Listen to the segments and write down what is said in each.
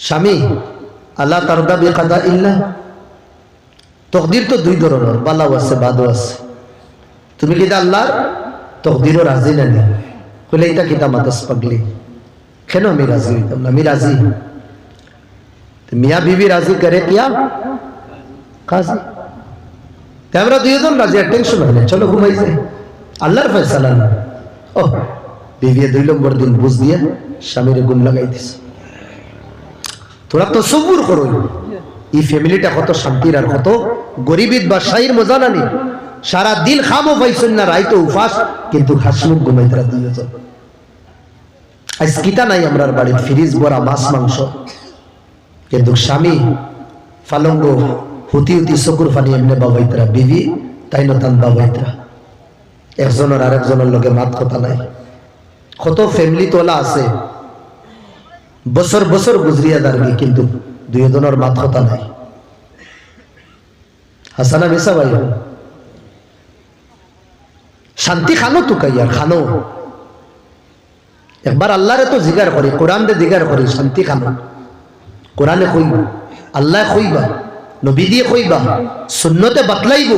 স্বামী আল্লাহ তারদা বিকাদা ইল্লাহ, তকদির তো দুই ধরনের, বালাও আছে বাদও আছে। তুমি কি আল্লাহর তকদিরও রাজি না নি? বলে এটা কিতা মাতাস পাগলি, কেন আমি রাজি হইতাম না? আমি রাজি। মিয়া বিবি রাজি করে কিয়া কাজী, আমরা দুইজন রাজি, আর টেনশন হয় না, চলো ঘুমাই যাই, আল্লাহর ফয়সালা না। ও বিবি 2 নম্বর দিন বুঝ দিয়ে স্বামীর গুণ লাগাই দিছে। তোরা তো সবুর করো, এই ফ্যামিলিটা কত শান্তির আর কত গরিবিত বা শাহীর মজা নানি। সারা দিন খামো পাইছেন না, রাইতো উপাস, কিন্তু হাসমুখ ঘুমাই তারা দুইজন। আজ কিতা নাই আমরার বাড়ির, ফ্রিজ ভরা মাছ মাংস, কিন্তু স্বামী ফালঙ্গ হুতি হুতি চকুর ফানি এমনি বাবাইতরা, বিবি তাই নতান বাবাইতরা, একজনের আরেকজনের লগে মাত কথা নাই। কত ফ্যামিলি তোলা আছে বছর বছর গুজরিয়া দাঁড়বি, কিন্তু দুইজনের মাত কথা নাই। হাসানা মিসা ভাই, শান্তি খানো তো কাইয়ার খানো। একবার আল্লাহরে তো জিগার করি, কোরআন দে জিগার করি, শান্তি খানো। কোরআনে কইবা, আল্লাহ কইবা, নবী দিয়ে কইবা, সুন্নতে বাতলাইব।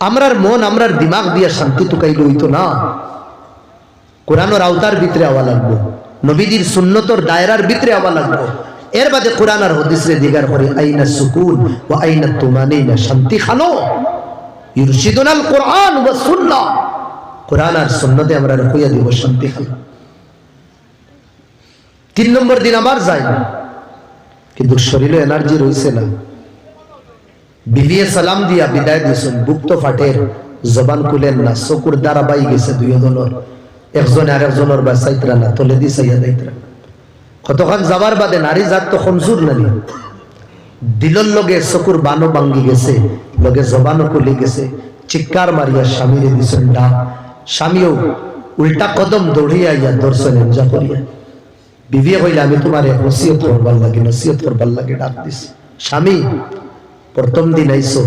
আমরার মন আমরার দিমাগ দিয়ে শান্তি টুকাইলে হইতো না। কোরআনের আওতার ভিতরে আওয়া লাগবো, নবীজির সুন্নতর দায়রার ভিতরে আওয়া লাগবো। এর বাদে কোরআন আর হাদিসে দিগার করে আইনা সুকুন ওয়া আইনা তুমানিনা, শান্তি খানো। ইরশিদুনাল কোরআন ওয়া সুন্নাহ, কোরআন আর সুন্নতে আমরা কইয়া দিব শান্তি খানো। 3 নম্বর দিন আবার যায় না, কিন্তু শরীরে এনার্জি রইছে না। বিবিয়ে সালাম দিয়া বিদায় দিয়েছেন, বুক তো ফাটের, জবান খুলেন না, চকুর দ্বারা বাই গেছে দুইজনের, একজনে আরেকজনের বাসাইতরা না, তলে দি চাইয়া যাইতরা। কতক্ষণ যাবার বাদে নারী জাত তো কমজোর নানি, দিলর লগে চকুর বানো ভাঙ্গি গেছে, লগে জবানও খুলে গেছে। চিৎকার মারিয়া স্বামীরে দিছেন ডাক, স্বামীও উল্টা কদম দৌড়িয়া ইয়া দর্শন এনজা করিয়া। বিবিয়ে কইলে আমি তোমারে নসিহত করবার লাগে, নসিহত করবার লাগে ডাক দিছি। স্বামী প্রথম দিন আইসো,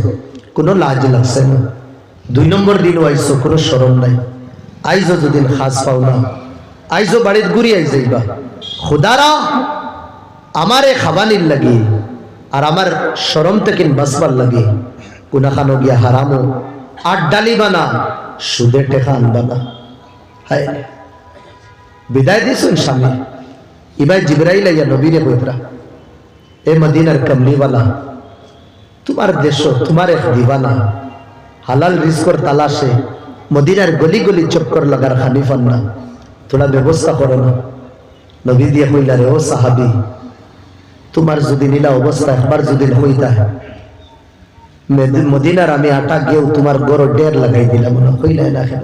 কোনো লাজ লাগছে না। 2 নম্বর দিনও আইসো, কোনো শরম নাই। আইজো যদিন খাস পাও না, আইজো বাড়ির ঘুরি আই যাইবা। খুদারা আমারে খাবানির লাগে আর আমার শরম থেকে বাঁচবার লাগে, কোনাখানো গিয়া হারামো আট ডালিবা না, সুদে টেকা আনবা না। হায় বিদায় দিছেন স্বামী। এবার জিবরাইল আইয়া নবীরে কইতরা, এ মদিনার কমলিওয়ালা, তোমার দেশ তোমার এক দিবানা, হালাল রিজকর তালাশে মদিনার গলি গলি চক্কর লাগার খানিফান না, তোরা ব্যবস্থা করো না। নবী দিয়ে কইলা, রে ও সাহাবি, তোমার যদি নীলা অবস্থা একবার যদি হইতা, মদিনার আমি আটা গেও তোমার গড় 1.5 লাগাই দিলাম না। কইলা না কেন?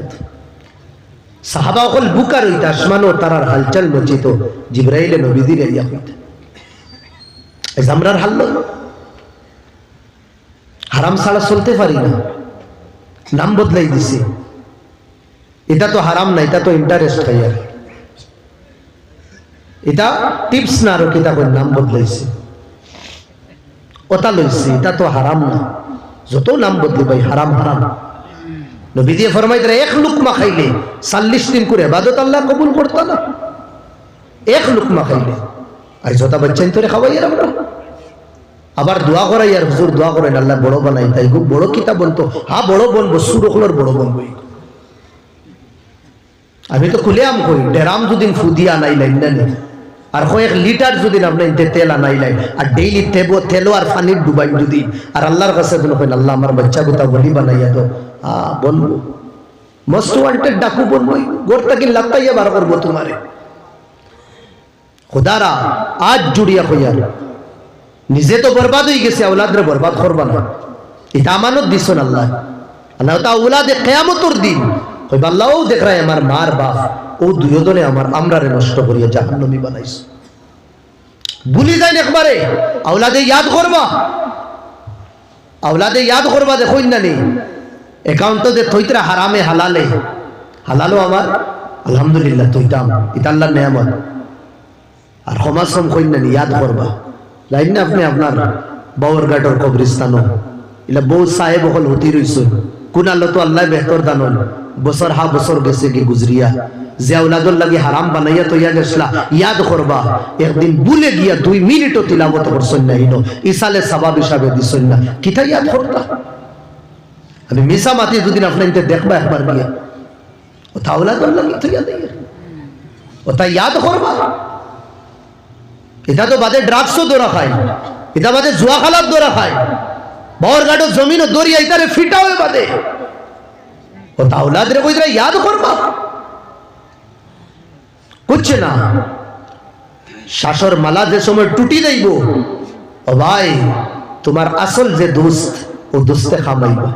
সাহাবা অকল বুকার হইতা, আসমানও তারার হালচাল নচিত, জিবরাইলে নবী দিয়ে ইয়া হইতা। এই আমরার হাল হারাম ছাড়া চলতে পারি না, নাম বদলাই দিছি। এটা তো হারাম না, এটা তো ইন্টারেস্ট খাইয়া, এটা টিপস না, আরো কিতা করে নাম বদলাইছে, ওটা লইছি। এটা তো হারাম না, যত নাম বদলি ভাই হারাম হারাম। নবী দিয়ে ফরমাইতে 1 লুকমা খাইলে 40 দিন করে ইবাদত আল্লাহ কবুল করতা না। 1 লুকমা খাইলে আর যত বাচ্চাই তোরে খাওয়াই আমরা। আবার দোয়া করাই, আর হুজুর দোয়া করেন আল্লাহ বড় বানাই, তাই খুব বড় কিতা বলতো, হ্যাঁ বড় বলবো, সুরখলোর বড় বলবো। আমি তো খুলে আম কই, ডেরাম যদি ফুদিয়া নাই লাইন না, আর 1 লিটার যদি আপনার তেল আনাই লাই, আর ডেইলি তেলো আর পানির ডুবাই যদি, আর আল্লাহর কাছে আল্লাহ আমার বাচ্চা গোটা বলি বানাইয়া তো বলবো, মোস্ট ওয়ান্টেড ডাকু বলবো, গোরটা কি লাগাইয়া বার করবো তোমারে। খুদারা আজ জুড়িয়া হইয়া, নিজে তো বরবাদ হয়ে গেছে, আওলাদরে বরবাদ করবা না। এটা আমানত দিছেন আল্লাহ। আল্লাহ তা আওলাদে কিয়ামতের দিন কইবা, আল্লাহও দেখ রায় আমার মার বাপ ও দুইজনে আমার আমরারে নষ্ট করিয়া জাহান্নামী বানাইছে। ভুলি যাই একবারে, আওলাদে ইয়াদ করবা, আওলাদে ইয়াদ করবা। দেখুন না নেই অ্যাকাউন্ট দে থইতরা হারামে হালালে, হালালো আমার আলহামদুলিল্লাহ তৈতাম, এটা আল্লাহর নেয়ামত। আর ক্ষমাশ্রম কইন না ইয়াদ করবা। লাইন না আপনি আপনার বাউরঘাটর কবরিস্তানো, এলা বউ সাহেব হল হতি রইছ, কোন আল্লাহ তো আল্লাহ বেহতর দানন, বছর হা বছর গেছে কি গুজরিয়া যে আওলাদর লাগি হারাম বানাইয়া তৈয়া গেছলা ইয়াদ করবা একদিন ভুলে গিয়া 2 মিনিটও তিলাওয়াত করছন না হিনো ইসালে সওয়াব হিসাবে দিছন না কিতা ইয়াদ করতা আমি মিসা মাতি দুদিন আপনাইতে দেখবা একবার গিয়া ও তা আওলাদর লাগি তৈয়া দেয় ও তা ইয়াদ করবা এটা তো বাদে ড্রাগসও দৌড়া খায় এটা বাদে জুয়া খালাপ দৌড়া খায় বর গাড়ো জমিনও দৌড়িয়া ইতারে ফিটা হয়ে বাদে ও তা আওলাদরে কইরা ইয়াদ করবা কুছ না শাসর মালা যে সময় টুটি দেইব ও ভাই তোমার আসল যে দোস্ত ও দোস্তে খামাইবা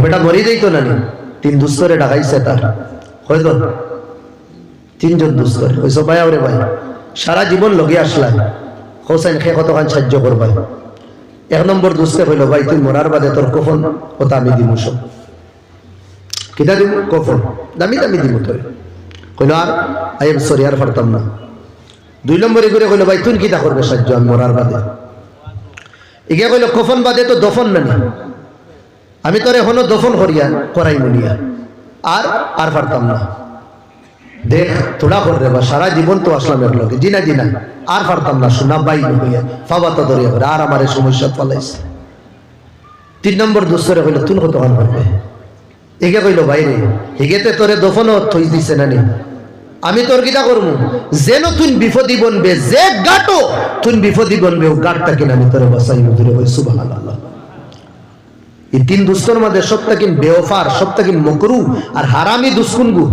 বেটা মরি দেই তো না 3 দুস্তরে ডাকাইছে তার হয়তো 3 জন দুস্তর ওইসব ভাই আরে ভাই সারা জীবন লগে আসলা হোসেন খে কতখান সাহায্য করবা 1 নম্বর দুস্তে হইল ভাই তুই মরার বাদে তোর কফন ওটা আমি দিমু সব কিটা দিমু কফন দামি দামি দিমু তোর কইল আর আই এম সরি আর পারতাম না 2 নম্বরে করে কইল ভাই তুই কিটা করবে সাহায্য আমি মরার বাদে ইগে কইল কফন বাদে তো দফন না আমি তোরে এখনো দফন করাই মুনিয়া আর পারতাম না দেখ তোড়া করে রে বা সারা জীবন তো আসলাম এর লগে জিনা আর পারতাম না শোনা বাই হইয়া ফাবা তো ধরিয়া করে আর আমার সমস্যা ফলাইছে 3 নম্বর দুসরে কইল তুই কতক্ষণ করবে এগে কইল বাইরে এগেতে তোরে দফনও থই দিছে না নি আমি তোর কিটা করমু যেন তুই বিপদি বনবে যে গাটো তুই বিপদি বনবে ও গাটটা কিনা আমি তোরে বাঁচাইমু ধরে কই সুবহানাল্লাহ এই 3 দুস্তর মধ্যে সবটা কিন বেওফার সবটা কিন মকরু আর হারামি দুসকুনগু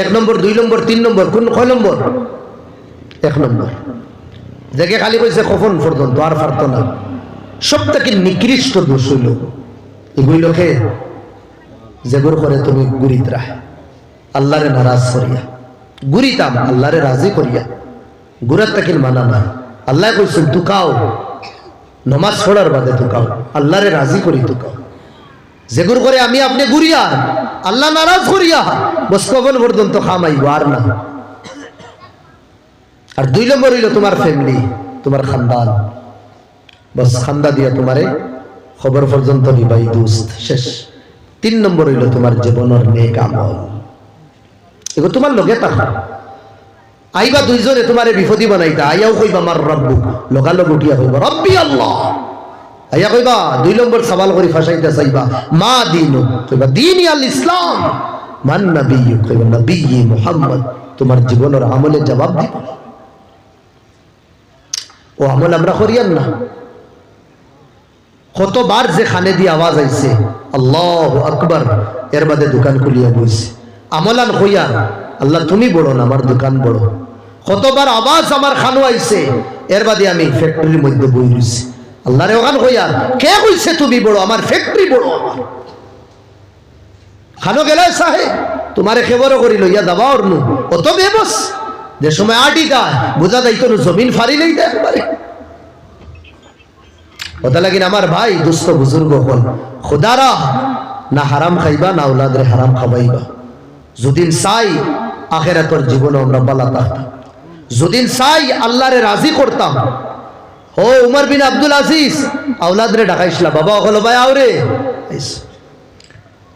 1 নম্বর 2 নম্বর 3 নম্বর কোন কয় নম্বর 1 নম্বর দেখে খালি কইছে কফন পর্যন্ত আর পারতো না সবটা কিন নিকৃষ্ট দোষ হইল এগুলোকে যেগুর করে তুমি গুরিত রাখ আল্লাহরে নারাজ করিয়া গুরিতাম আল্লাহরে রাজি করিয়া গুরাত তাকিন মানা না আল্লাহ কইছেন তুকাও নমাজ পড়ার বাদে তুকাও আল্লাহরে রাজি করি তুকাও যেগুর করে আমি আপনি গুরিয়া আল্লাহ নারাজ করিয়া বসকবন পর্যন্ত খামাইব আর না আর 2 নম্বর হইল তোমার ফ্যামিলি তোমার খানদান বস খান্দা দিয়া তোমারে খবর পর্যন্ত নিবাই দোস্ত শেষ 3 নম্বর হইল তোমার জীবনের নেক আমল এগো তোমার লগে থাকা আইবা 2 জনে তোমারে বিপদী বানাইতা আইয়াও কইবা আমার রব্বু লগালগ উঠিয়া কইবা রব্বি আল্লাহ আইয়া কইবা 2 নম্বর সওয়াল করি ফাসাইতা চাইবা মা দিনু কইবা দীনি আল ইসলাম মান নবিয়্যু কইবা নবী মুহাম্মদ তোমার জীবনের আমলে জবাব দিব ও আমল আমরা করিয়াম না কতবার যে খানে দিয়ে আওয়াজ আইছে আল্লাহু আকবার এর বাদে দোকান খুলিয়া বইছে আমলান কইয়া আল্লাহ তুমি বড় না আমার দোকান বড় কতবার আওয়াজ আমার খানো আইছে এর বাদে আমি ফ্যাক্টরির মধ্যে বই রইছি আল্লাহরে ওখান কইয়া কে কইছে তুমি বড় আমার ফ্যাক্টরি বড় আমার খানো গেলে সাহেব তোমারে খবর করি লইয়া দাবা ওরনু অত বেবস যে সময় আটি গায় বুঝা যাইত জমিন ফারি লই দেয় একবারে ওটা লাগিন আমার ভাই দুস্থ বুজুর্গ হল খুদারা না হারাম খাইবা না আওলাদরে হারাম খাওয়াইবা যদিন চাই আখিরাতের জীবনে আমরা বালা থাকতাম যদিন চাই আল্লাহরে রাজি করতাম ও উমর বিন আব্দুল আজিজ আওলাদরে ডাকাইছিলা বাবা হলো ভাই আওরে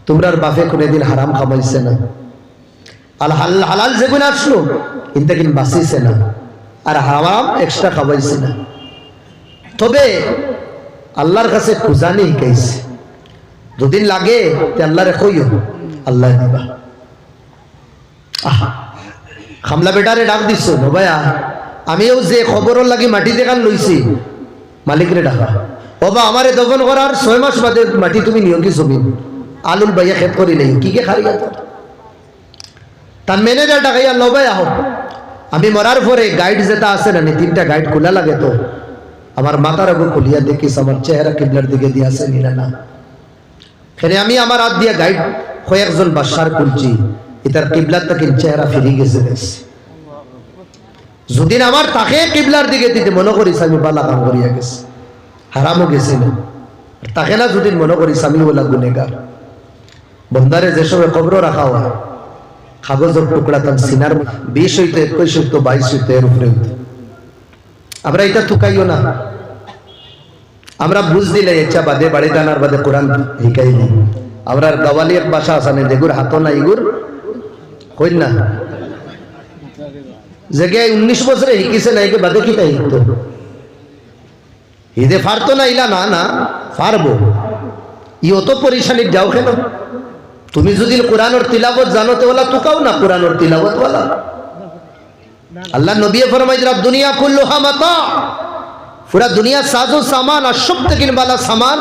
তোমরার বাপে কোনদিন হারাম খাওয়াইছে না আল হালাল যেগুলো আসলো কিন্তু কিন বাঁচিছে না আর হারাম এক্সট্রা খাওয়াইছে না তবে আল্লাহর কাছে খুঁজানি শিখাইছে যদিন লাগে তে আল্লাহরে কইও আল্লাহ দিবা খামলা বেটারে ডাক দিছ নবায়া আমিও যে খবরের লাগি মাটি দেখান লইছি মালিকরে ডাকা বাবা আমারে দফন করার 6 মাস বাদে মাটি তুমি নিও কি জমিন আলুল ভাইয়া খেত করি নাই কি কে খারিয়া তার ম্যানেজার ডাকাইয়া নবায়া হোক আমি মরার পরে গাইড যেটা আছে না 3টা গাইড খোলা লাগে তো আমার মাথার আগে খুলিয়া দেখিস আমার চেহারা কিবলার দিকে দিয়ে আছে নিরা না ফেরে আমি আমার হাত দিয়া গাইড কয়েকজন বাদশার খুলছি এটার কিবলার তাকে চেহারা ফিরে গেছে যদিন আমার তাকে কিবলার দিকে দিতে মনে করিস আমি বালা কাম করিয়া গেছি হারামও গেছি না তাকে না যদিন মনে করিস আমি বলা গুনেগার বন্দারে যে সময় খবর রাখা হয় কাগজের টুকরা তার সিনার 20 হইতে 21 হইতে 22 হইতে এর উপরে হইতে আমরা এটা থুকাইও না আমরা বুঝ দিলে ইচ্ছা বাদে বাড়ি দানার বাদে কোরআন শিখাই দিই আমরার গাওয়ালি এক ভাষা আছে দেগুর হাতো না ইগুর কই না জেগে 19 বছরে শিকিছে না একে বাদে কি তাই তো ইদে পারতো না ইলা না না পারবো ই অত পরিশানি যাও কেন তুমি যদি কোরআনের তিলাওয়াত জানো তো ওলা তুকাও না কোরআনের তিলাওয়াত ওয়ালা আল্লাহ নবী ফরমাইছেন দুনিয়া কুল্লুহা মাতা পুরা দুনিয়া সাজো সামান আর সব থেকে বালা সামান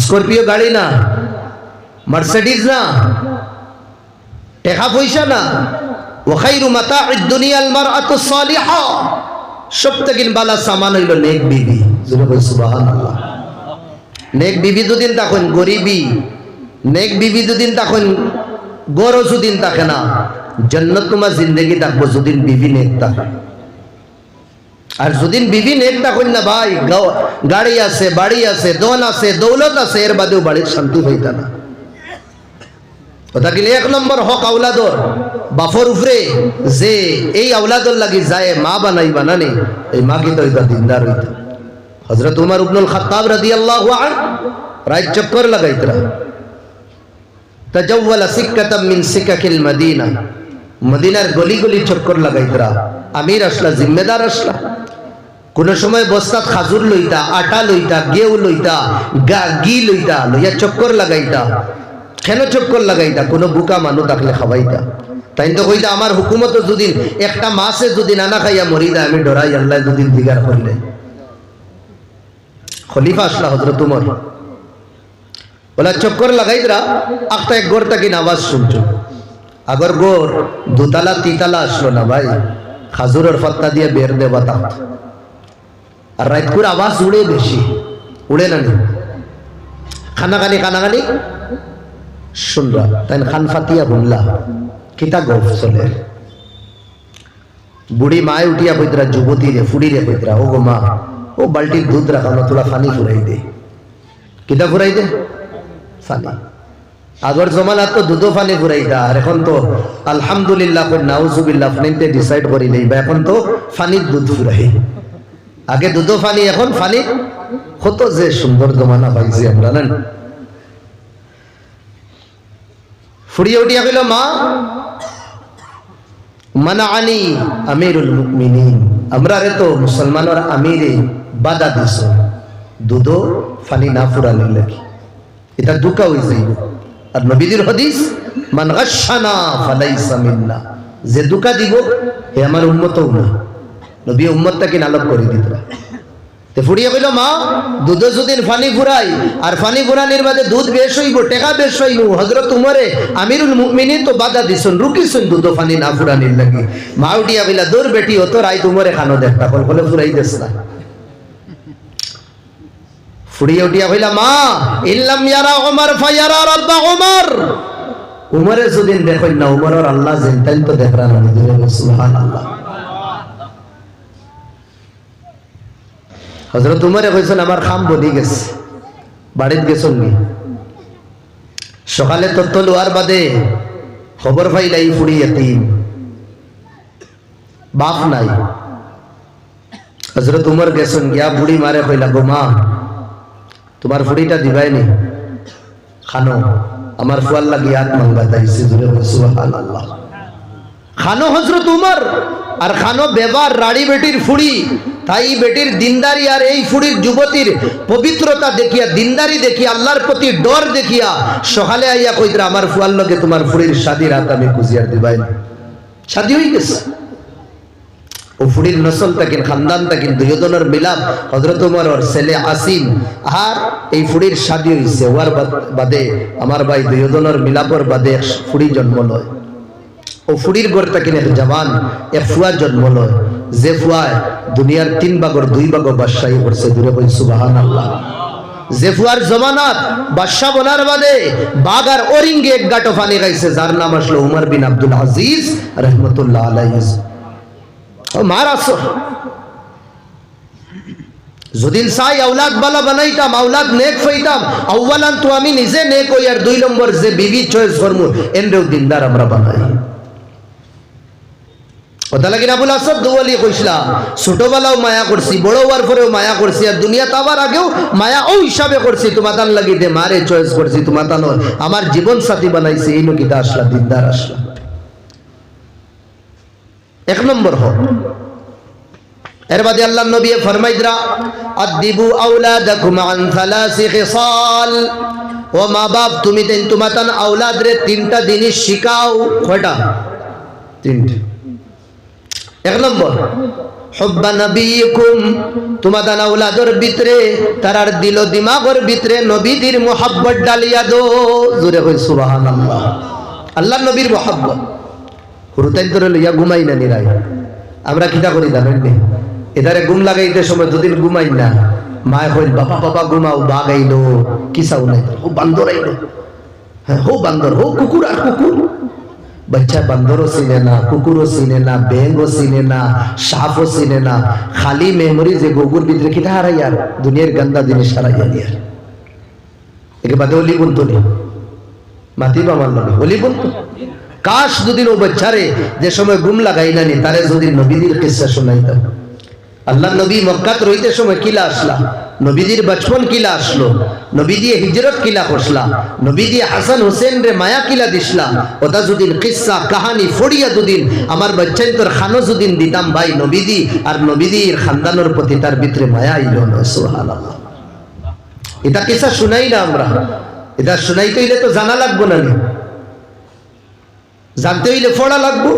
স্করপিও গাড়ি না মার্সিডিজ না টাকা পয়সা না ওয়া খায়রু মাতা'আদ দুনিয়া আল মারআতু সালিহা সব থেকে বালা সামান হইল নেক বিবি জোরে বল সুবহানাল্লাহ নেক বিবি দুদিন তখন গরিবি নেক বিবি দুদিন তখন গরো দুদিন থাকে না জান্নাত তোমার জিন্দেগি থাকবো যদিন বিবি নেক থাকে আর যদিন বিবি নেক থাকুন না ভাই গাড়ি আছে বাড়ি আছে দন আছে দৌলত আছে এর বাদেও বাড়ির শান্তি হইতা না কথা কি এক নম্বর হক আওলাদর বাফর উপরে যে এই আওলাদর লাগি যায় মা বানাই বানানে এই মা কি তো এটা দিনদার হইতা হযরত উমর ইবনুল খাত্তাব রাদিয়াল্লাহু আনহু রাত চক্কর লাগাইতরা তাজাওয়ালা সিক্কাতাম মিন সিকাকিল মদিনা মদিনার গলি গলি চক্কর লাগাইতরা আমির আসলা জিম্মেদার আসলা কোন সময় বস্তাত খাজুর লইতা আটা লইতা গেউ লইতা ঘি লইতা লইয়া চক্কর লাগাইতা কেন চক্কর লাগাইতা কোন বুকা মানুষ থাকলে খাওয়াইতা তাই তো কইতা আমার হুকুমত যদি একটা মাসে যদি নানা খাইয়া মরিদা আমি ডরাই আল্লাহ যদি দিগার করলে খলিফা আসলা হযরত উমর বলা চক্কর লাগাইতরা একটা এক গোর তাকিন আওয়াজ শুনছো আগর গোর দুতলা তিতলা আসলো না ভাই খাজুরের পাত্তা দিয়ে বের দে বাতা আর রাতকুর আওয়াজ উড়ে বেশি উড়ে না খানাগানি শুনরা তাই খান ফাতিয়া বুনলা কিতা গল্প চলে বুড়ি মায় উঠিয়া কইতরা যুবতী রে ফুড়ি রে কইতরা ও গো মা ও বালতির দুধ রাখানো তোলা পানি ফুরাই দে কিতা ফুরাই দে পানি আগর জমানা তো দুধ পানি ফুরাইতা আর এখন তো আলহামদুলিল্লাহ কই নাউজুবিল্লাহ পানিতে ডিসাইড করি নেই বা এখন তো পানির দুধ ফুরাই আগে দুধ পানি এখন পানি কত যে সুন্দর জমানা পাইছি আমরা না ফুরিয়ে উঠিয়া কইল মা মানাআনি আমিরুল মুমিনিন আমরা রে তো মুসলমানের আমিরে বাধা দিছ দুধ পানি না ফুরালে লাগি এটা দুকা হই যাইব আর নবীর হাদিস মান গাশানা ফালাইসা মিন্না যে দুকা দিব হে আমার উম্মতও না নবী উম্মতটাকে নালক করে দিতরা তে ফুরিয়ে কইল মা দুধ যদি পানি ফুরাই আর পানি ফুরানির বাদে দুধ বেশ হইব টাকা বেশ হইব হযরত উমরে আমিরুল মুমিনিন তো বাধা দিছেন রুকিছেন দুধ পানি না ফুরানির লাগি মা উঠিয়া কইলা দূর বেটি ও তো রাইত উমরে খানো দেখতা বলে ফুরাই দেস না ফুরিয়ে উঠিয়া কইলা মা ইল্লাম ইয়ারা উমর ফায়ারা রাব্বা উমর উমরে যদি দেখই না উমরের আল্লাহ জানতেন তো দেখরা না সুবহানাল্লাহ হযরত উমরে কইছেন আমার খাম বলি গেছে বাড়িতে গেছন নি সকালে তত্ত্ব লোয়ার বাদে খবর পাইলাই ফুড়ি এতিম বাপ নাই হযরত উমর গেছন গিয়া বুড়ি মারে কইলা গো মা তোমার ফুড়িটা দিবাই নি খানো আমার ফুয়াল লাগি হাত মাঙ্গা দাইছে জুরে সুবহানাল্লাহ খানো হযরত উমর আর খানো বেবার রাড়ি বেটির ফুড়ি তাই বেটির দিনদারি আর এই ফুড়ির যুবতীর পবিত্রতা দেখিয়া দিনদারি দেখিয়া আল্লাহর প্রতি ডর দেখিয়া সকালে আইয়া কইতরা আমার ফুয়াল লগে তোমার ফুড়ির শাদি রাত আমি কুজিয়ার দিবাই না শাদি হই গেছে ও ফুড়ির নসল তাকিন খানদান তাকিন দুইজনের মিলাপ হযরত উমর আর ছেলে আসিম আর এই ফুড়ির শাদি হইছে ওয়ার বাদে আমার ভাই দুইজনের মিলাপর বাদে ফুড়ি জন্ম লয় ও ফুড়ির ঘর তাকিন এক জওয়ান এক ফুয়া জন্ম লয় যে ফুয়ায় দুনিয়ার 3 ভাগের 2 ভাগ বাদশাহী করছে দূরে কই সুবহানাল্লাহ যে ফুয়ার জমানাত বাদশা বলার বাদে বাগ আর ওরিঙ্গে এক গাটো পানি গাইছে যার নাম আসলো উমর বিন আব্দুল আজিজ রাহমাতুল্লাহ আলাইহি ও মারাসো যদিন চাই আওলাদ বালা বানাইতাম আওলাদ নেক হইতাম আউয়ালান তো আমি নিজে নেক হই আর 2 নম্বর যে বিবি চয়েস করমু এনরেও দিনদার আমরা বানাই ওটা লাগি আবুল আসাদ দৌয়ালি কইসলা ছোটবেলাও মায়া করছি বড় হওয়ার পরেও মায়া করছি আর দুনিয়া তাবার আগেও মায়া ও হিসাবে করছি তোমার তার লাগি দে মারে চয়েস করছি তোমার তার আমার জীবন সাথী বানাইছি এই নকিতা আসলা দিনদার আসলা এক নম্বর হোক এর বাদে আল্লাহ নবী ফরমাইদরা আদিবু আওলাদাকুম আন সালাসি খিসাল ও মা বাপ তুমি তেন তোমাতান আওলাদরে তিনটা জিনিস শিখাও কয়টা তিনটা এক নম্বর হুব্বা নবিয়িকুম তোমাতান আওলাদর ভিতরে তারার দিল দিমাগর ভিতরে নবীদের মোহাব্বত ডালিয়া দো জোরে কই সুবহানাল্লাহ আল্লাহ নবীর মোহাব্বত হুরুতাইন করে লইয়া ঘুমাই না নিরাই আমরা কিটা করি জানেন নি এদারে ঘুম লাগাইতে সময় দুদিন ঘুমাই না মা কইল বাবা বাবা ঘুমাও বাঘ আইলো কি চাও নাই ও বান্দর আইলো হ্যাঁ হো বান্দর হো কুকুর আর কুকুর বাচ্চা বান্দরও চিনে না কুকুরও চিনে না ব্যাঙও চিনে না সাপও চিনে না খালি মেমোরি যে গোগুর ভিতরে কিটা হারাই আর দুনিয়ার গন্দা জিনিস হারাইয়া নিয়ার একে বাদে অলি বলতো নি মাতিব আমার নবী অলি বলতো কাশ দুদিন ও বাচ্চারে যে সময় ঘুম লাগাই না নি তারে যদি নবীদের কিসসা শোনাইতাম আল্লাহ নবী মক্কাত রইতে সময় কিলা আসলা নবীজির বচপন কিলা আসলো নবী দিয়ে হিজরত কিলা করছলা নবী দিয়ে হাসান হোসেন রে মায়া কিলা দিছলা ওটা যদি কিসসা কাহানি ফড়িয়া দুদিন আমার বাচ্চাই তোর খানো যদিন দিতাম ভাই নবীদি আর নবীদির খানদানোর প্রতি তার ভিতরে মায়া আইলো না সুবহানাল্লাহ এটা কিসসা শুনাই না আমরা এটা শুনাইতে হইলে তো জানা লাগবো না জানতে হইলে পড়া লাগবো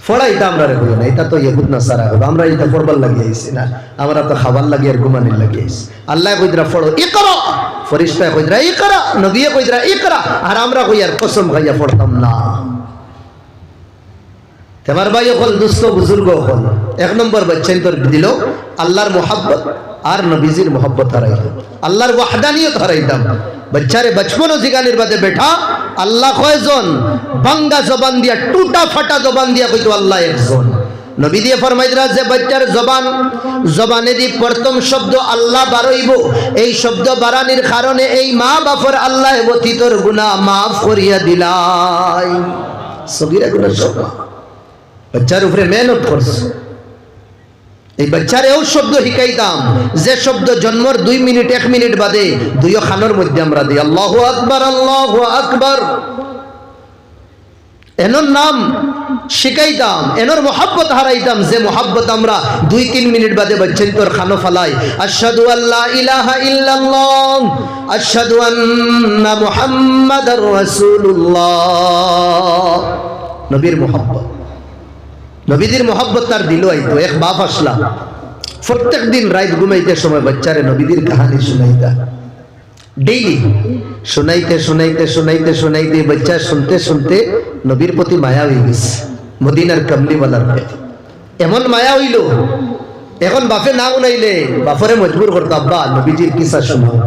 ফড়া এটা আমরা রেখো না এটা তো ইহুদ নাসারা হবে আমরা এটা পড়বার লাগিয়েছি না আমরা তো খাবার লাগিয়ে আর ঘুমানির লাগিয়েছি আল্লাহ কইদরা পড়ো ইকরা ফেরেশতা কইদরা ইকরা নবী কইদরা ইকরা আর আমরা কই আর কসম খাইয়া পড়তাম না তোমার ভাই হল দুস্থ বুজুর্গ হল এক নম্বর বাচ্চাই তোর দিল আল্লাহর মোহাব্বত আর নবীজির মোহাব্বত হারাইতাম আল্লাহর ওয়াহদানিয়ত হারাইতাম বাচ্চারে বচপন জিগানির বাদে বেটা আল্লাহ কয়জন বাঙ্গা জবান দিয়া টুটা ফাটা জবান দিয়া কইতো আল্লাহ একজন নবী দিয়ে ফরমাইদরা যে বাচ্চার জবানে দি প্রথম শব্দ আল্লাহ বারইব এই শব্দ বাড়ানির কারণে এই মা বাপর আল্লাহ অতীতর গুনাহ মাফ করিয়া দিলাই সগীরা গুনাহ সব বাচ্চার উপরে মেহনত করছে এই বাচ্চারেও শব্দ শিখাইতাম যে শব্দ জন্মর 2 মিনিট 1 মিনিট বাদে দুইও খানোর মধ্যে আমরা দিই আল্লাহু আকবার এনর নাম শিখাইতাম এনর মোহাব্বত হারাইতাম যে মোহাব্বত আমরা 2-3 মিনিট বাদে বাচ্চাই তোর খানো ফালাই আশহাদু আল্লা ইলাহা ইল্লাল্লাহ আশহাদু আন্না মুহাম্মাদার রাসূলুল্লাহ নবীর মোহাব্বত নবীদের মোহাব্বত তার দিল আইতো এক বাপ আসলা প্রত্যেক দিন রাত ঘুমাইতে সময় বাচ্চারে নবীদের কাহিনী শুনাইতা ডেইলি শুনাইতে শুনাইতে শুনাইতে শুনাইতে বাচ্চা শুনতে শুনতে নবীর প্রতি মায়া হয়ে গেছে মদিনার কামলিওয়ালার প্রতি এমন মায়া হইল এখন বাপে না উনাইলে বাপরে মজবুর করতো আব্বা নবীজির কিসা শোনাও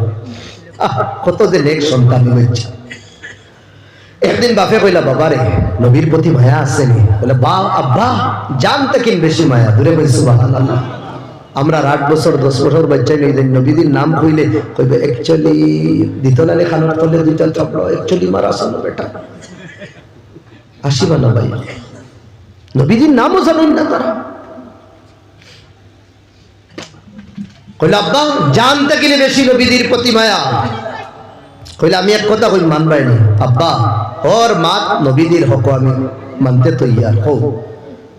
কত যে নেক সন্তান হয়েছে একদিন বাপে কইলা বাবারে নবীর প্রতি মায়া আসেনি বলে বা আব্বা জানতে কিন বেশি মায়া দূরে কই সুবহানাল্লাহ আমরা 8 বছর 10 বছর বাচ্চা নেই নবীদের নাম কইলে কইবে অ্যাকচুয়ালি দিতলালে খানোর তলে দুইটা চপড় অ্যাকচুয়ালি মারা আসল বেটা আসিবা না ভাই নবীদের নামও জানেন না তারা কইলা আব্বা জানতে কিনে বেশি নবীদের প্রতি মায়া কইলে আমি এক কথা কই মানবাই না আব্বা ওর মাত নবীদের হক আমি মানতে তৈয়ার হো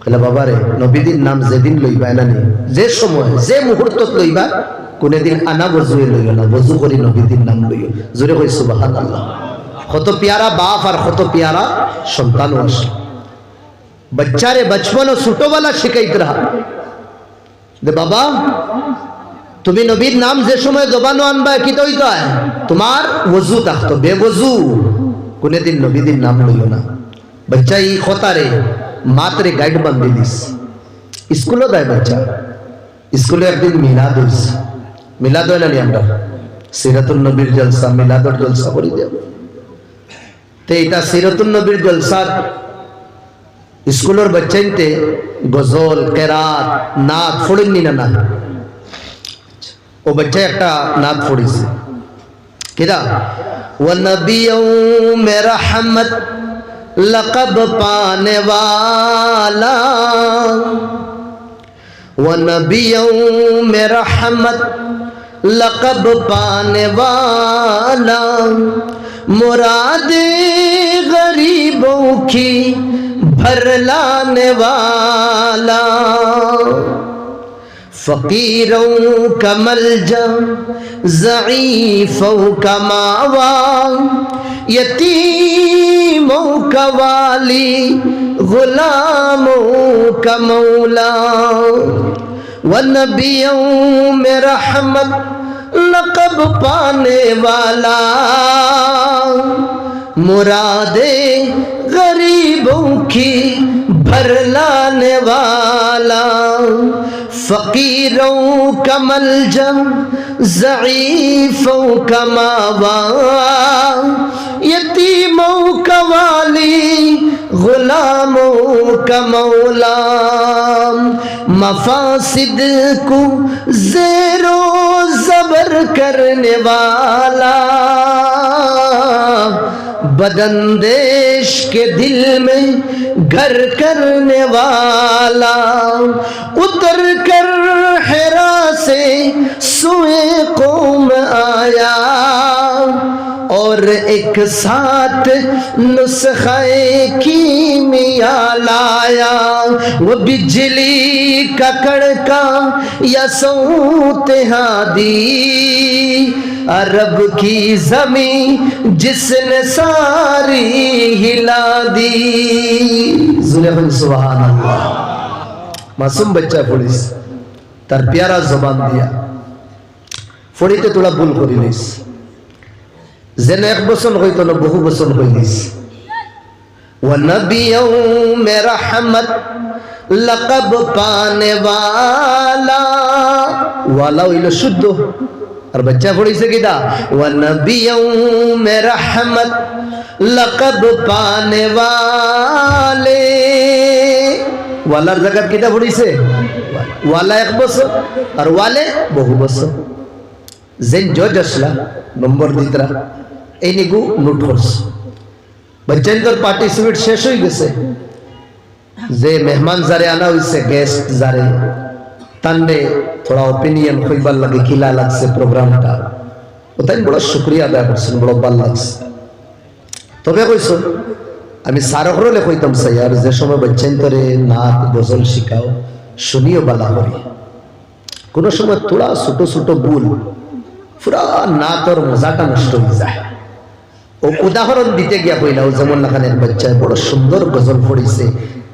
কইলা বাবারে নবীদের নাম যেদিন লইবা না নি যে সময় যে মুহূর্তত লইবা কোনদিন আনা বজুয়ে লইও না বজু করি নবীদের নাম লইও জোরে কই সুবহানাল্লাহ কত প্যারা বাপ আর কত প্যারা সন্তান আছে বাচ্চারে বচপন ও ছোটবেলা শিখাইতে রহা দে বাবা তুমি নবীর নাম যে সময় জবানো আনবা কি তো হইতো তোমার ওযু থাকতো বেওযু কোনদিন নবীদের নাম লইও না বাচ্চা এই খতারে মাত্রে গাইড বান্ধি দিস স্কুলও দেয় বাচ্চা স্কুলে একদিন মিলাদ হইছে মিলাদ হয় না নি আমরা সিরাতুন নবীর জলসা মিলাদর জলসা করি দেব তে এটা সিরাতুন নবীর জলসা স্কুলের বাচ্চাইতে গজল কেরাত নাত ফড়িনি না না ও বাচ্চা একটা নাত পড়িছে কিরা ওয়া নাবিয়্যু রাহমাত लक़ब पाने वाला व नबियों में रहमत लक़ब पाने वाला मुरादे गरीबों की भर लाने वाला फ़कीरों का मलजा ज़ईफ़ों का मावा यतीमों का वाली गुलामों का मौला व नबियों में रहमत लक़ब पाने वाला मुरादे गरीबों की भर लाने वाला फ़कीरों का मलजम ज़ईफ़ों का मावा यतीमों का वाली गुलामों का मौला मफासिद को ज़ेरो ज़बर करने वाला बदंदेश के दिल में घर करने वाला उतर कर हिरा से सुए कौम आया और एक साथ नुस्खे कीमिया लाया वो बिजली का कड़का या सौत हादी अरब की जमीन जिसने सारी हिला दी सुभान अल्लाह मासूम बच्चा पुलिस तार प्यारा जबान दिया फड़ीते थोड़ा भूल करिलिस जेन एक बचन हयतो ना बहु बचन हইলিস व नबियों में रहमत लक़ब पाने वाला वाला হইলো শুদ্ধ और बच्चा पढ़िছে কিটা व नबियों में रहमत लक़ब पाने वाले वालार जगत কিটা পড়িছে वाला एक बचन और वाले बहु बचन जेन जज আসলা নম্বর দিতরা এই নিগু নোট করছ बच्चन पार्टिसिपेट शेष हो गए जे मेहमान जारे आना हुई गेस्ट जारे तांडे थोड़ा ओपिनियन कईबार लगे किला लागছে प्रोग्रामटा ওটাই বড় শুকরিয়া আদায় করছেন বড় ভালো লাগছে তবে কইছো আমি সারহরলে কইতাম স্যার যে সময় बच्चनतरे নাচ গজল শিখাও শুনিও বালা করি কোন সময় তোড়া ছোট ছোট ভুল পুরা নাচ আর মজাটা নষ্ট হয়ে যায় ও উদাহরণ দিতে গিয়া কইলাও যেমন লাখানের বাচ্চা বড় সুন্দর গজল পড়িছে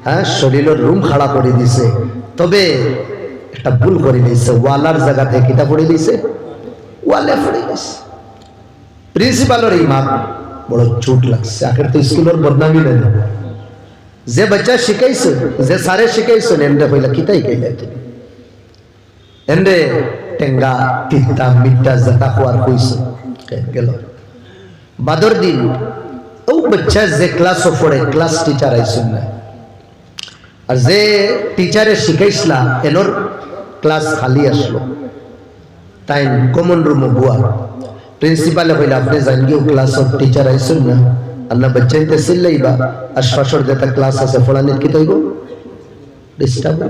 হ্যাঁ শরীরের রুম খাড়া করে দিছে তবে একটা ভুল করে দিয়েছে ওয়ালার জায়গা থেকে কিটা পড়ে দিয়েছে ওয়ালে পড়ে গেছে প্রিন্সিপালের এই মাপ বড় চোট লাগছে আখের তো স্কুলের বদনামি নেই যে বাচ্চা শিখাইছে যে সারে শিখাইছে এন্ডে কইলা কিটাই কইলা তুমি এন্ডে টেঙ্গা তিতা মিঠা জাতা খাওয়ার কইছে গেল বাদর দিন ও বাচ্চা যে ক্লাস পড়ে ক্লাস টিচার আইছেন না আর যে টিচারে শিখাইছলা এনোর ক্লাস খালি আসলো তাই কমন রুম বুয়া প্রিন্সিপালে কইলা আপনি জানগিও ক্লাসর টিচার আইছেন না আল্লাহ বাচ্চাইতে সিল্লাইবা আশফাশর যেটা ক্লাস আছে ফলানির কি তৈব ডিস্টার্ব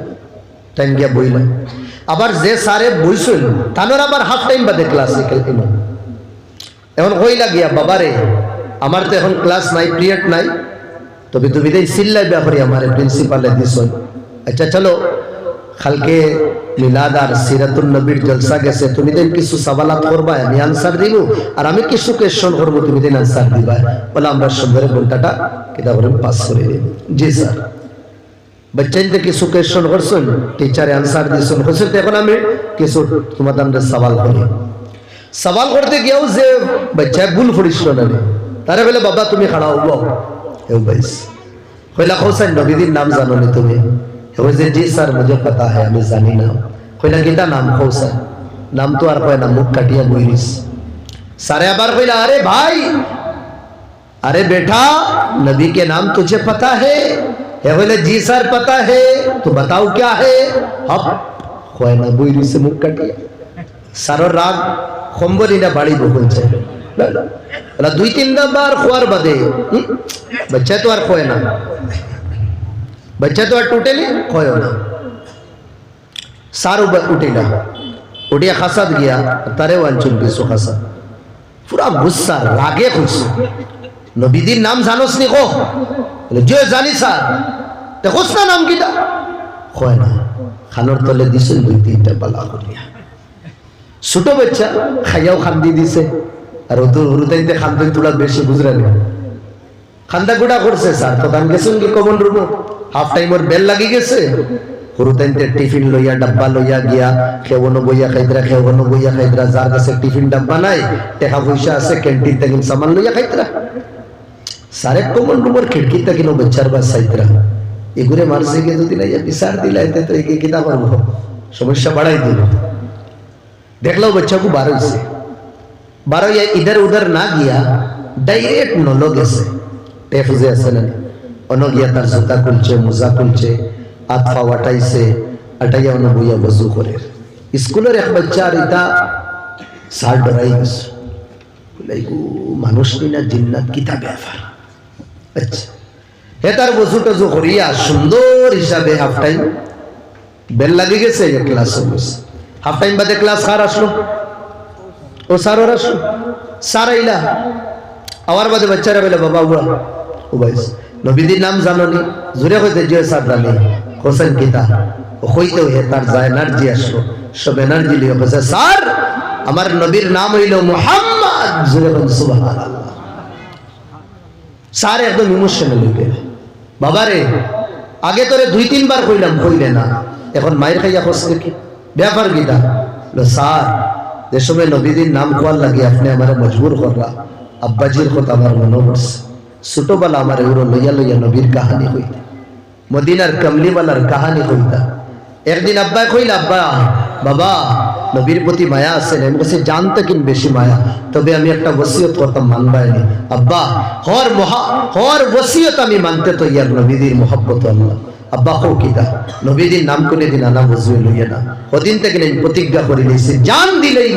টাইম গিয়া বইলা আবার যে সারে বইছেন তানোর আবার হাফ টাইম বাদে ক্লাস শিখাইল এখন কইলা গিয়া বাবারে আমার তো এখন ক্লাস নাই পিরিয়ড নাই তবে তুমি দেই সিল্লাই ব্যাপারে আমারে প্রিন্সিপালে দিছন আচ্ছা চলো কালকে মিলাদ আর সিরাতুন নবীর জলসা গেছে তুমি দেন কিছু সওয়ালাত করবা আমি আনসার দিব আর আমি কিছু কোশ্চেন করব তুমি দেন আনসার দিবা বলে আমরা সুন্দর ঘন্টাটা কিতাবের পাস করে দেব জি স্যার বাচ্চাদের কিছু কোশ্চেন করছেন টিচারে আনসার দিছন হোসেন এখন আমি কিছু তোমাদের সওয়াল করি सवाल करते गया जे बच्चा भूल फड़िस ना तारे बोले बाबा तुम्हें खड़ा हो कहला खोसा नबीदीर नाम जानो नहीं तुम्हें जी सर मुझे पता है हमें जानी ना कहला किता नाम खोसा नाम तो आर कोई ना मुख काटिया बुईरिस सारे बार कहला अरे भाई अरे बेटा नबी के नाम तुझे पता है बोले जी सर पता है तो बताओ क्या है अब कोई ना बुईरिस से मुख काटिया सारो राग खम्बरी ना बाड़ी बहुल जाए দুই তিনটা বার খোয়ার বাদে বাচ্চা তো আর খোয় না, বাচ্চা তো আর টোটালি খোয় না। সার উঠিলা, উঠিয়া খাসাত গিয়া তারেও আনছুন কিছু খাসা, পুরা গুসা রাগে খুঁজছে। নবীদের নাম জানোস নি? কো যে জানি স্যার, দেখোস না নাম কিটা? খোয় না। খানোর তলে দিছেন দুই তিনটা পালা করিয়া। ছোট বাচ্চা খাইয়াও খান্দি দিছে, আর হুরুতাইতে খান্দি তোলা বেশি বুঝরানি খান্দা গুড়া করছে। স্যার তো গান গেছেন কি কমন রুমো, হাফ টাইম ওর বেল লাগি গেছে। হুরুতাইতে টিফিন লইয়া ডাব্বা লইয়া গিয়া খেওনো বইয়া খাইতরা, খেওনো বইয়া খাইতরা। যার কাছে টিফিন ডাব্বা নাই, টাকা পয়সা আছে, ক্যান্টিন থেকে সামান লইয়া খাইতরা। সারে কমন রুমের খিড়কি থেকে বাচ্চার বাস চাইতরা। এগুলো মারছে গিয়ে যদি লাইয়া বিচার দিলাইতে তো একে কিতা করবো, সমস্যা বাড়াই দিল। দেখলো बच्चा को 12 से 12 या इधर उधर ना गया, डायरेक्ट नलो गেছে টেফুজে আছে না অনো গিয়া তার জুতা খুলছে, মোজা খুলছে, আতফা ওয়াটাইছে, আটাইয়া অনো বইয়া ওযু করে। স্কুলের এক বাচ্চা রিতা সার ডরাই গেছে, লাইগু মানুষ না জিন্নাত কিতা ব্যাপার। আচ্ছা হে তার ওযু টযু করিয়া সুন্দর হিসাবে হাফ টাইম বেল লাগি গেছে, ক্লাসে বসে। হাফ টাইম বাদে ক্লাস কার আসলো? ও স্যার ওর আসলো। স্যার আইলা আওয়ার বাদে বাচ্চারা বলে বাবা উয়া ও ভাইস নবীদের নাম জানো নি? জোরে কইতে যে স্যার জানি। হোসেন কিতা ও কইতে হে তার যায় এনার্জি আসলো, সব এনার্জি লিয়ে বসে স্যার আমার নবীর নাম হইল মুহাম্মদ। জোরে বল সুবহানাল্লাহ। স্যার একদম ইমোশনাল হয়ে গেল। বাবারে আগে তোরে দুই তিনবার কইলাম, কইলে না, এখন মায়ের খাইয়া খসকে কি ব্যাপার কিটা? স্যার যে সময় নবীদের নাম কোয়ার লাগে আপনি আমার মজবুর করলা। আব্বাজির কথা আমার মনে পড়ছে, ছোটবেলা আমার এগুলো লইয়া লইয়া নবীর কাহানি হইতা, মদিনার কমলিওয়ালার কাহানি হইতা। একদিন আব্বা কইল, আব্বা বাবা নবীর প্রতি মায়া আছে না? আমি কাছে জানতে কিন বেশি মায়া, তবে আমি একটা ওসিয়ত করতাম মানবাইনি। আব্বা হর ওসিয়ত আমি মানতে তো ইয়ার নবীদের মোহাব্বত আল্লাহ। আব্বা হো কিতা নবীদের নাম কোনে দিন আনা বুঝুই লইয়া না। ওদিন থেকে নেই প্রতিজ্ঞা করে নিয়েছি, জান দিলেই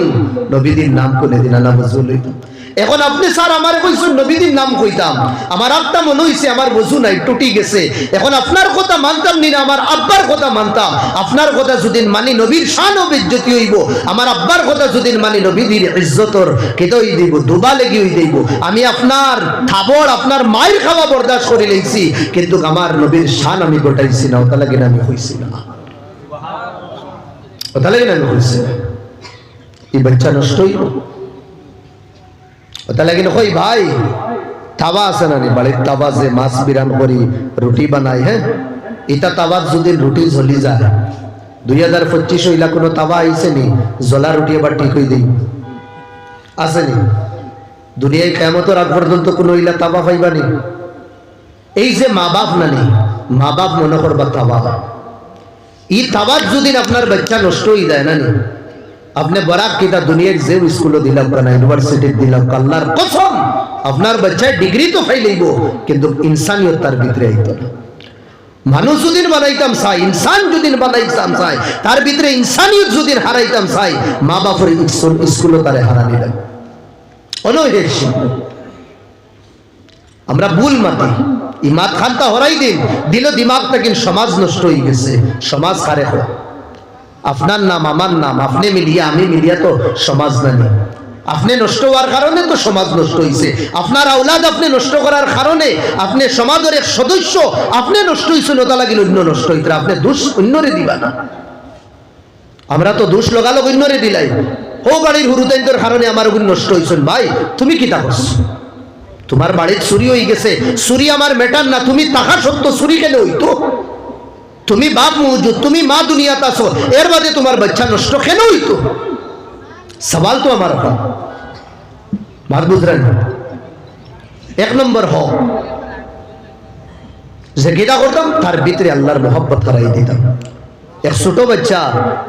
নবীদের নাম কোনে দিন আনা বুঝুই লইতাম। এখন আপনি স্যার আমার কইছেন নবীদের নাম কইতাম, আমার আত্মা মনে হইছে আমার বুঝু নাই টুটি গেছে। এখন আপনার কথা মানতাম নি না, আমার আব্বার কথা মানতাম। আপনার কথা যদি মানি নবীর শান ও ইজ্জতি হইব, আমার আব্বার কথা যদি মানি নবীদের ইজ্জতর কেতই দিব, দুবা লেগে হই দেব। আমি আপনার থাবড় আপনার মায়ের খাওয়া বরদাস্ত করে লইছি, কিন্তু আমার নবীর শান আমি গোটাইছি না, ওটা লাগে না আমি হইছি না, ওটা লাগে না আমি হইছি না। এই বাচ্চা নষ্ট হইল, ওটা লাগে না। কই ভাই তাওয়া আছে না নি বাড়ির? তাওয়া যে মাছ বিরান করি রুটি বানাই, হ্যাঁ এটা তাওয়াত যদি রুটি জ্বলি যায় 2025 হইলা কোনো তাওয়া আইছে নি জ্বলা রুটি আবার ঠিক হই দেই? আসেনি? দুনিয়ায় কিয়ামতের আগ পর্যন্ত কোনো ইলা তাওয়া পাইবা নি? এই যে মা বাপ না নি, মা বাপ মনে করবা তাওয়া। এই তাওয়াত যদি আপনার বাচ্চা নষ্ট হয়ে যায় না নি, আপনি বরাক কিতা দুনিয়ার যে স্কুলে দিলাম না, ইউনিভার্সিটি দিলাম, আল্লাহর কসম আপনার বাচ্চায় ডিগ্রি তো ফাইলাইব, কিন্তু ইনসানিয়ত তার ভিতরে আইতো না। মানুষ যদি বানাইতাম চাই, ইনসান যদি বানাইতাম চাই, তার ভিতরে ইনসানিয়ত যদি হারাইতাম চাই, মা বাপের স্কুলে তারে হারা নিলাম। আমরা ভুল মাতি ই মাত খানটা হরাই দিল দিমাগটা কিন্তু সমাজ নষ্ট হয়ে গেছে। সমাজ হারে হয় আপনার নাম আমার নাম, আপনি মিলিয়া আমি মিলিয়া তো সমাজ নানি। আপনি নষ্ট হওয়ার কারণে তো সমাজ নষ্ট হয়েছে। আপনার আওলাদ আপনি নষ্ট করার কারণে আপনি সমাজের এক সদস্য আপনি নষ্ট হয়েছেন, ওটা লাগিল অন্য নষ্ট হইতে। আপনি দোষ অন্যরে দিবা না, আমরা তো দোষ লগালো অন্যরে দিলাই। ও বাড়ির হুরুতাইন্তর কারণে আমার ওগুলো নষ্ট হয়েছেন। ভাই তুমি কি তা করছো? তোমার বাড়ির চুরি হয়ে গেছে, চুরি আমার মেটার না, তুমি টাকা সত্য চুরি কেন হইতো? তুমি বাপ মৌজুদ, তুমি মা দুনিয়াতে আছো, এর বাদে তোমার বাচ্চা নষ্ট কেন হইতো? সওয়াল তো আমার বাত বুঝলেন? এক নম্বর হোক যে গিটা করতাম তার ভিতরে আল্লাহর মোহাব্বত হারাই দিতাম। এক ছোট বাচ্চা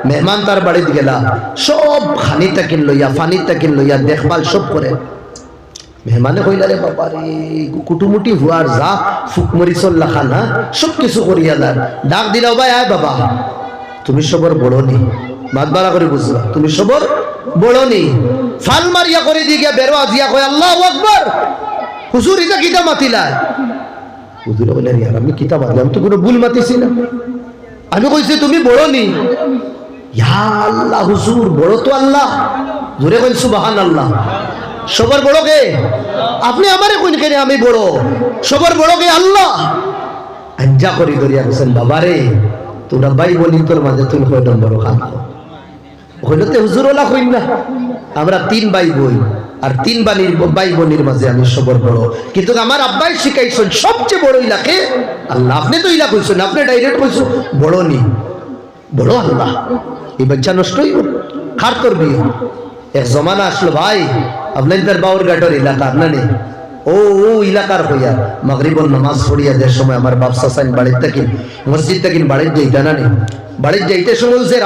মেহমান তার বাড়িতে গেলা, সব খানি তাকিন লইয়া ফানি তাকিন লইয়া দেখভাল সব করে। মেহমানে কইলা রে বাবা রে কুটুমুটি হুয়ার যা ফুকমরি চল্লা খানা সব কিছু করিয়া দার ডাক দিলাও, ভাই আয় বাবা তুমি সবর বড় নি, মাত বাড়া করে বুঝলা, তুমি সবর বড় নি, ফাল মারিয়া করে দিয়ে গিয়া বেরো আজিয়া কয় আল্লাহু আকবার। হুজুর এটা কিতা মাতিলাই? হুজুর বলে ইয়ার আমি কিতা মাতলাম, তো কোনো ভুল মাতিছি না। আমি কইছি তুমি বড় নি। ইয়া আল্লাহ হুজুর বড় তো আল্লাহ। জোরে কইন সুবহানাল্লাহ। সবার বড় কে? আপনি আমারে কইন কেন আমি বড়? সবার বড় কে? আল্লাহ। আঞ্জা করি দরিয়া হোসেন বাবারে তোরা ভাই বলি তোর মাঝে তুই হয়ে নম্বর খান হইল তো হুজুর ওলা কইন না। আমরা 3 ভাই বোন আর 3 ভাই বোনের মাঝে আমি সবার বড়, কিন্তু আমার আব্বাই শিখাইছেন সবচেয়ে বড় ইলাকে আল্লাহ। আপনি তো ইলা কইছেন, আপনি ডাইরেক্ট কইছেন বড় নি, বড় আল্লাহ। এই বাচ্চা নষ্ট হইব খার করবি। এক জমানা আসলো ভাই আপনাদের বাউর ঘাটের এলাকার না নেই ও এলাকার হইয়া মাগরিবর নামাজ পড়িয়া যে সময় আমার বাপসা সাইন বাড়ির থাকি মসজিদ থাকি বাড়ির যাইতা না নেই। বাড়ির যাইতে সময় যে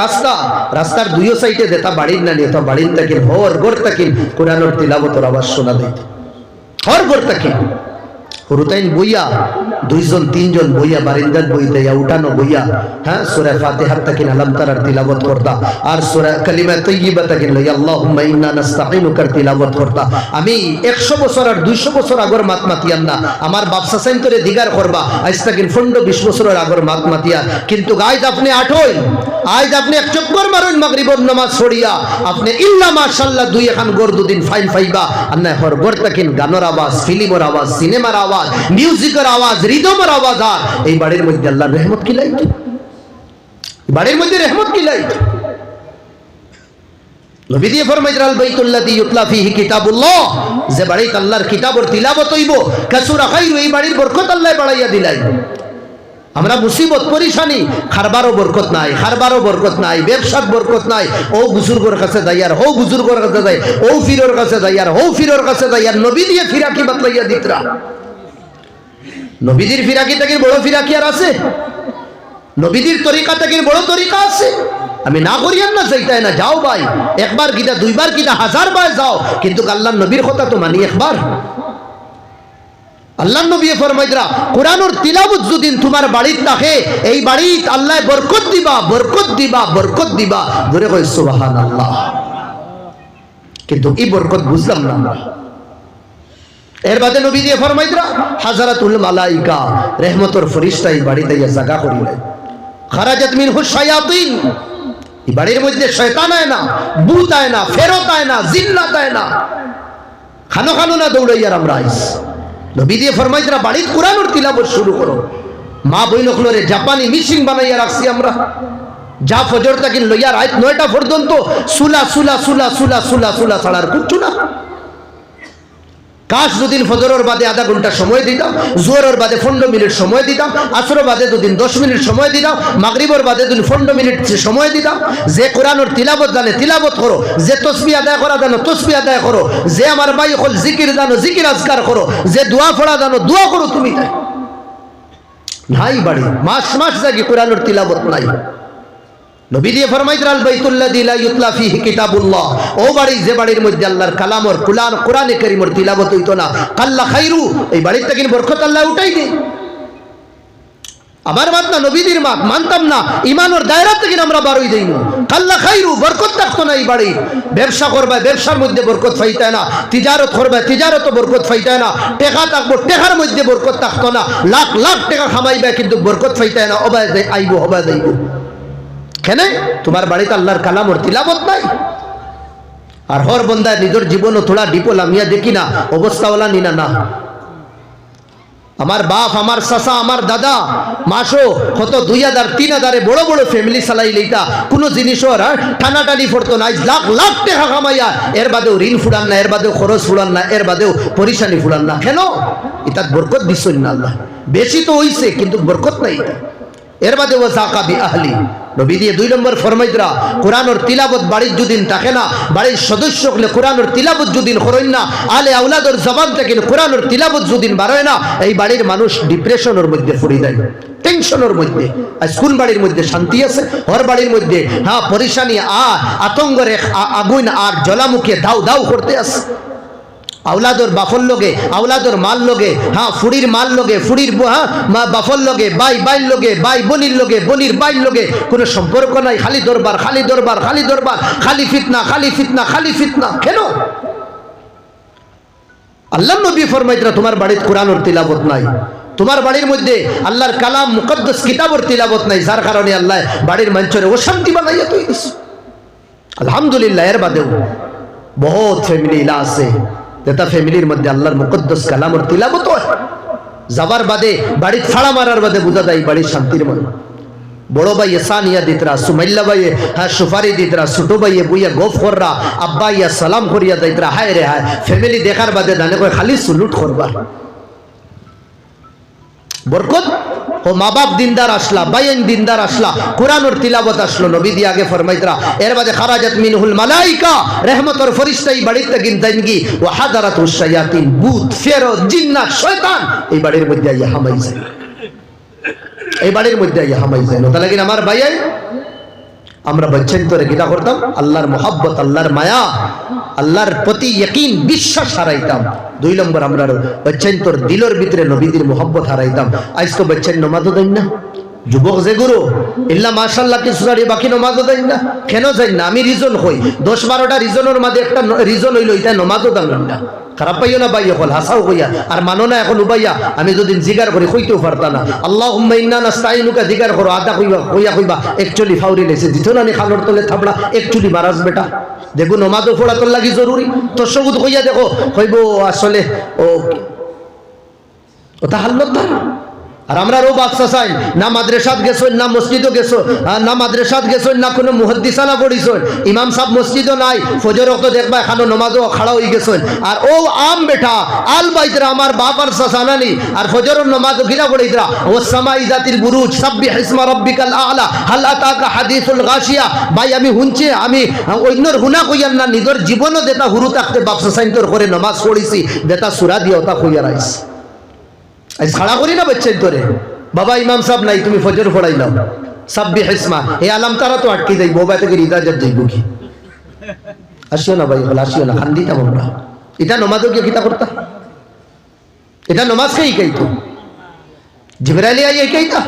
রাস্তার দুইও সাইডে দেতা বাড়ির না নিয়ে তো বাড়ির থাকি হর গড় থাকি কোরআনের তিলাওয়াতের আওয়াজ শোনা দিত। হর গড় থাকি হুরুতাইন বইয়া 2-3 বইয়া বারিন্দার বইতে উঠানো বইয়া হ্যাঁ সূরা ফাতিহা তাকিন আলাম তারার তিলাওয়াত করতা আর সূরা কালিমা তাইয়্যিবা তাকিন লা আল্লাহুম্মা ইন্না নাস্তাঈনুকা তিলাওয়াত করতা। আমি 100 বছর আর 200 বছর আগর মাতমাতিয়ান না, আমার বাপসা সাইন তোরে দিগার করবা আজ তাকিন 15-20 বছরের আগর মাতমাতিয়া। কিন্তু আজ আপনি আঠই আজ আপনি এক চক্কর মারুন মাগরিবর নামাজ পড়িয়া আপনি ইল্লা মাশাআল্লাহ 2 গড় দুদিন ফাইন ফাইবা আর না হর গড় তাকিন গানের আওয়াজ, ফিল্মের আওয়াজ, সিনেমার আওয়াজ, মিউজিকের আওয়াজ, রিদমের আওয়াজ। আর এই বাড়ির মধ্যে আল্লাহর রহমত কি লাইত? বাড়ির মধ্যে রহমত কি লাইত? নবী দিয়ে ফরমাইলেন আল বাইতুল্লাযী ইউতলা ফীহি কিতাবুল্লাহ, যে বাড়িতে আল্লাহর কিতাবের তিলাওয়াত হইব কাসুরা খায়রু, এই বাড়ির বরকত আল্লাহ বাড়াইয়া দিলাই। আমরা মুসিবত পরিশানি খারবারও বরকত নাই, খারবারও বরকত নাই, ব্যবসার বরকত নাই। ও বুজুর্গর কাছে যাই আর হো বুজুর্গর কাছে যাই, ও ফিরর কাছে যাই আর হো ফিরর কাছে যাই আর নবী দিয়ে ফিরাকি বাতলাইয়া দিতরা। নবীদের ফিরাকি থেকে বড় ফিরাকি আর আছে? নবীদের তরিকা থেকে বড় তরিকা আছে? আমি না করিয়ান না চাইতাই না, যাও ভাই একবার কিটা 2 বার কিটা 1000 বার যাও, কিন্তু আল্লাহর নবীর কথা তো মানি একবার। আল্লাহর নবী ফরমাইদরা কোরআনের তিলাওয়াত যদি তোমার বাড়িতে থাকে এই বাড়িতে আল্লাহ বরকত দিবা, বরকত দিবা, বরকত দিবা। ধরে কই সুবহানাল্লাহ। কিন্তু এই বরকত বুঝলাম না আমরা। এর বাদে নবী দিয়ে ফরমাইদরা হাজারাতুল মালাইকা রহমতের ফেরেশতা এই বাড়িতে ইয়া জায়গা করিলেন। খারাজাত মিনহু শায়াতিন, এই বাড়ির মধ্যে শয়তান আয় না, ভূত আয় না, ফেরত আয় না, জিন্নাত আয় না। খানো খানো না দৌড়াইয়ার আমরা আইস। নবী দিয়ে ফরমাইদরা বাড়িতে কোরআনের তিলাওয়াত শুরু করো। মা বইনগুলোরে জাপানি মিশিং বানাইয়া রাখছি আমরা, যা ফজর থেকে লইয়া রাত 9টা পর্যন্ত সুলা সুলা সুলা সুলা সুলা সুলা ছাড়ার কিচ্ছু না। কাশ দুদিন ফজরের বাদে আধা ঘন্টা সময় দিতাম, জোহরের বাদে 15 মিনিট সময় দিতাম, আসরের বাদে দুদিন 10 মিনিট সময় দিতাম, মাগরিবের বাদে দুদিন 15 মিনিট সময় দিতাম। যে কোরআনের তিলাওয়াত জানে তিলাওয়াত করো, যে তাসবিহ আদায় করা জানো তাসবিহ আদায় করো, যে আমার ভাই হল জিকির জানো জিকির আজকার করো, যে দোয়া পড়া জানো দোয়া করো। তুমি তাই নাই বাড়ি মাস মাস জাগি কোরআনের তিলাওয়াত নাই। নবী দিয়ে ফরমাইলেন আল বাইতুল্লাযী লা ইউতলা ফীহি কিতাবুল্লাহ, ও বাড়ি যে বাড়ির মধ্যে আল্লাহর কালামর কোরআনে কারীমের তিলাওয়াত হইতো না, কাল্লা খায়রু, এই বাড়ির থেকে বরকত আল্লাহ উঠাই দেয়। আমার মাত না নবীদের মাত মানতাম না, ইমানের দায়রা থেকে আমরা বারোই দেই না। কাল্লা খায়রু, বরকত থাকতো না এই বাড়ি। ব্যবসা করবে ব্যবসার মধ্যে বরকত পাইতে না, তিজারত করবে তিজারত বরকত পাইতে না, টাকা থাকবো টাকার মধ্যে বরকত থাকতো না, লাখ লাখ টাকা কামাইবে কিন্তু বরকত পাইতে না, অবায় আইব অবায় যাইব। কেন? তোমার বাড়িতে আল্লাহর কালামর তিলাওয়াত নাই। আর হর বন্দায় নিজের জীবনও থোড়া ডিপোল আমিয়া দেখি না অবস্থাওয়ালা নিনা না। আমার বাপ, আমার চাচা, আমার দাদা মাসো কত 2000-3000 বড় বড় ফ্যামিলি চালাই লইতা, কোনো জিনিসের টানাটানি পড়তো না। লাখ লাখ টাকা কামাইয়া এর বাদেও ঋণ ফুরান না, এর বাদেও খরচ ফুরান না, এর বাদেও পরিশানি ফুরান না। কেন? এটা বরকত দিচ্ছেন না আল্লাহ। বেশি তো হইছে কিন্তু বরকত নাই। এর বাদে ও যাকা বি আহলি, নবী দিয়ে 2 নম্বর ফরমাইদরা কোরআনের তিলাওয়াত বাড়ির যদিন থাকে না, বাড়ির সদস্যগুলো কোরআনের তিলাওয়াত যদিন করেন না, আলে আওলাদের জবান থেকে কোরআনের তিলাওয়াত যদিন বাড়ায় না, এই বাড়ির মানুষ ডিপ্রেশনের মধ্যে পড়ে যায়, টেনশনের মধ্যে। আজ কোন বাড়ির মধ্যে শান্তি আছে? হর বাড়ির মধ্যে হ্যাঁ পরিশানি আর আতঙ্কের আগুন আর জ্বালামুখে দাউ দাউ করতে আছে। আওলাদর বাফর লগে, আওলাদর মাল লগে, হ্যাঁ ফুড়ির মাল লগে, ফুড়ির হ্যাঁ বাফর লগে, বাই বাইর লগে, বাই বনির লগে, বনির বাইর লগে কোনো সম্পর্ক নাই। খালি দরবার, খালি দরবার, খালি দরবার, খালি ফিতনা, খালি ফিতনা, খালি ফিতনা। কেন? আল্লাহ নবী ফরমাইতরা তোমার বাড়িতে কোরআনের তিলাবত নাই, তোমার বাড়ির মধ্যে আল্লাহর কালাম মুকদ্দাস কিতাবের তিলাবত নাই, যার কারণে আল্লাহ বাড়ির মঞ্চরে অশান্তি বানাইয়া তৈরি দিছে। আলহামদুলিল্লাহ এর বাদেও বহুত ফ্যামিলি ইলা আছে যেটা ফ্যামিলির মধ্যে আল্লাহর মুকদ্দাস কালামের তিলাবত হয়। যাবার বাদে বাড়ি ফাড়া মারার বাদে বোঝা যায় বাড়ির শান্তির মন। বড় ভাই সানিয়া দিতরা, সুমাইল্লা ভাই হ্যাঁ সুফারি দিতরা, ছোট ভাই বুইয়া গফ কররা, আব্বা ইয়া সালাম করিয়া দিতরা। হায় রে হায়, ফ্যামিলি দেখার বাদে জানে কয় খালি সুলুট করবা। বরকত ও মা বাপ দিনদার আসলা, বাইন দিনদার আসলা, কোরআনের তিলাবত আসলো। নবী দিয়ে আগে ফরমাইতরা এর বাদে খারাজাত মিনহুল মালাইকা, রহমতের ফেরেশতা এই বাড়িতে গিনতাইনগি, ওয়া হাদারাতুশ শায়াতিন, ভূত ফেরেশতা জিন্নাত শয়তান এই বাড়ির মধ্যে আইয়া হামাই যায়, এই বাড়ির মধ্যে আইয়া হামাই যায়। তাহলে কি আমার ভাই আমরা বাচ্চান্তরে কিতা করতাম? আল্লাহর মোহাব্বত, আল্লাহর মায়া, আল্লাহর প্রতি ইয়াকিন বিশ্বাস হারাইতাম। 2 নম্বর আমরা বাচ্চান্তর দিলের ভিতরে নবীদের মোহাব্বত হারাইতাম। আজ তো বাচ্চান নমাজও দেন না, যুবক যে গুরু ইল্লা মাশাআল্লাহ কি সুরারি বাকি নমাজও দেন না। কেন যাই না? আমি রিজন হই 10-12টা রিজনের মধ্যে একটা রিজন হইল এটা নমাজও দেন না। খারাপ পাইও না ভাই, এখন হাসাও কইয়া আর মানো না এখন উবাইয়া। আমি যদি জিগার করি কইতেও পারতা না। আল্লাহুম্মা ইন্না নাস্তাইনুকা জিগার করো, আদা কইবা কইবা একচুয়ালি ফাউরি লেছে দিত না নি খালোর তলে থাবড়া একচুয়ালি মারাজ বেটা। দেখো নমাজও পড়া তোর লাগি জরুরি। তোর সবুত কইয়া দেখো কইব আসলে ও ওটা হাল্লত না। আর আমরা রো বাদশা চাই না মাদ্রাসাত গেছো, না মসজিদও গেছো, না মাদ্রাসাত গেছো, না কোনো মুহাদ্দিসানা পড়িছ, ইমাম সাহেব মসজিদও নাই, ফজর ওয়াক্ত দেখবা এখানো নমাজও খাড়া হয়ে গেছো। আর ও আম বেটা আল বাইতরা আমার বাপ আর সাসানানি আর ফজরের নমাজও গিলা পড়িতরা ও সামাই জাতির বুরুজ সাব্বিহ ইসমা রাব্বিকাল আ'লা হাল আতাকা হাদিসুল গাশিয়া। ভাই আমি হুনছি, আমি অন্যর গুনাহ কইয়ান না, নিজের জীবনও দেতা হুরু থাকতে বাপসা সাইন্তর করে নমাজ পড়িছি, দেতা সূরা দিয়া ওটা কইয়া রাইস। আজ খাড়া করি না বাচ্চাই তোরে, বাবা ইমাম সাহেব নাই তুমি ফজর পড়াই নাও সাব্বিহ ইসমা, এই আলাম তারা তো আটকে যাইব, বাবা থেকে ইজাজত যাইব কি? আসিও না ভাই, বলে আসিও না, খান দিতাম আমরা। এটা নমাজও গিয়ে কিতা করতা? এটা নমাজ খেয়ে খাইতো। জিবরাইল আইয়া খাইতা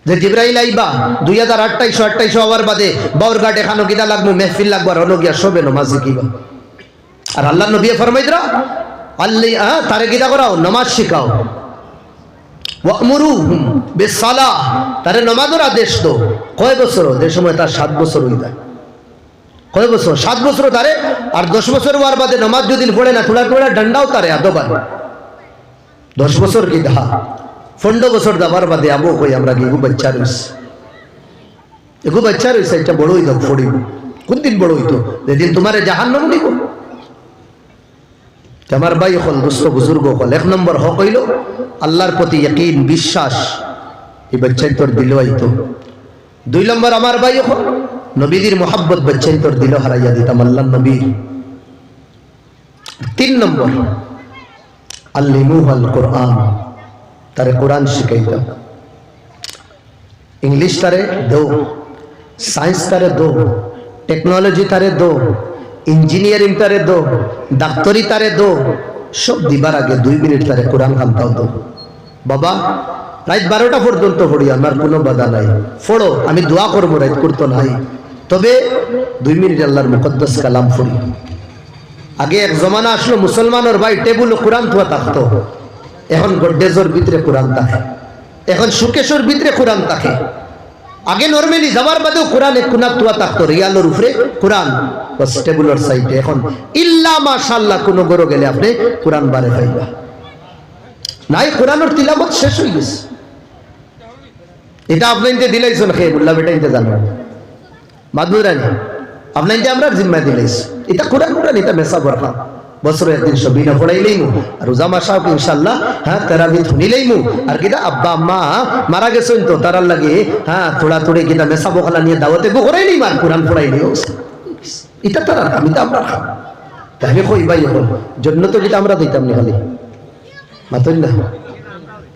যে জিবরাইল আইবা 2028 হওয়ার বাদে বাউরঘাট এখানো কিতা লাগবো, মেহফিল লাগবো, আর হলো গিয়া সবে নমাজ শিখিবা। আর আল্লাহ নবী ফরমাইতরা আল্লাহ তারে কিতা করাও? নমাজ শিখাও। ওয়ামুরুহুম বিসসালাহ, তারে নমাজের আদেশ দাও। কয় বছর? যে সময় তার 7 বছর হই যায়। কয় বছর? 7 বছর তারে। আর 10 বছর হওয়ার বাদে নমাজ যদি পড়ে না, থোড়া থোড়া ডান্ডাও তারে আদবার। 10 বছর কি দা 15 বছর দাবার বাদে আবো কই আমরা কি বাচ্চা রইছে, এগো বাচ্চা রইছে, এটা বড় হইতো পড়িব। কোন দিন বড় হইতো? যেদিন তোমারে জাহান্নামে নিব। আমার ভাই হল দুস্থ বুজুর্গ হল 1 নম্বর হক হইল আল্লাহর প্রতি ইয়াকিন বিশ্বাস, এই বাচ্চাই তোর দিল আইতো। 2 নম্বর আমার ভাই হল নবীদের মোহাব্বত, বাচ্চাই তোর দিল হারাইয়া দিতাম আল্লাহ নবীর। 3 নম্বর আল্লিমুহুল কোরআন, তারে কোরআন শিখাইতাম। ইংলিশ তারে দো, সায়েন্স তারে দো, টেকনোলজি তারে দো, ইঞ্জিনিয়ারিং তারে দো, ডাক্তারি তারে দো, সব দিবার আগে 2 মিনিট তারে কোরআন খানতাও দো। বাবা রাত 12টা পর্যন্ত পড়ি, আমার কোনো বাধা নাই, পড়ো, আমি দোয়া করবো, রাত করতো নাই, তবে 2 মিনিট আল্লাহর মুকদ্দাস কালাম পড়ি। আগে এক জমানা আসলো মুসলমানের ভাই টেবুল কোরআন থুয়া থাকতো, এখন গড্ডেজের ভিতরে কোরআন থাকে, এখন সুকেশের ভিতরে কোরআন থাকে। আগে নরমালি যাবার বাদেও কোরআন এক কোনা তুয়া থাকতো, রিয়ালের উপরে কোরআন বাস টেবুলের সাইডে। এখন ইল্লা মাশাআল্লাহ কোন গরো গেলে আপনি কোরআন বারে পাইবা নাই, কোরআনের তিলাওয়াত শেষ হয়ে গেছে। এটা আপনি ইনতে দিলাইছেন খেয়ে বললা বেটা ইনতে জানো মাদুরানি আপনি ইনতে আমরা জিম্মা দিলাইছ। এটা কোরআন কোরআন এটা মেসা বরফা বছরে একদিন সবিনা পড়াইলেইমু আর রোজা মাসাও ইনশাআল্লাহ হ্যাঁ তারাবি ধুনিলেইমু। আর কিটা আব্বা আম্মা মারা গেছেন তো তারার লাগে হ্যাঁ থোড়া থোড়ে কিটা মেসা বখালা নিয়ে দাওয়াতে গো করাইলেই মার কোরআন পড়াইলেও এটা তারা, আমি তো আমরা তাহলে কই ভাই এখন জন্য তো কিটা আমরা দিতাম নি, খালি মাতই না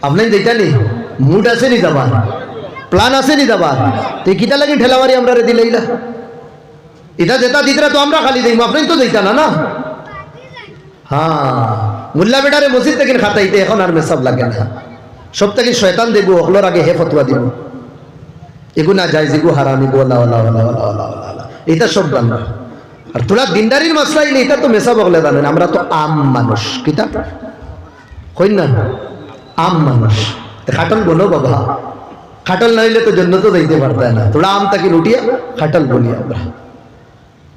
আপনি দিতানি মুড আছে নি যাবার, প্ল্যান আছে নি যাবার, তো কিটা লাগে ঠেলামারি আমরা রে দিলাইলা। এটা যেটা দিতরা তো আমরা খালি দেই, আপনি তো দিতা না না। হ্যাঁ মুল্লা বেটারে মসজিদ থেকে খাতাইতে এখন আর মেসাব লাগে না, সব থেকে শয়তান দেখবো ওগুলোর আগে হে ফতোয়া দিব, এগু না যায় যেগু হারামি বলা এটা সব জানবা। আর তোরা দিনদারির মাসলা ইলে এটা তো মেসাব বলে জানেন, আমরা তো আম মানুষ, কিতা কই না আম মানুষ, খাটল বলো বাবা, খাটল না হইলে তো জন্য তো যাইতে পারতাম না, তোরা আম তাকে লুটিয়া খাটল বলি আমরা।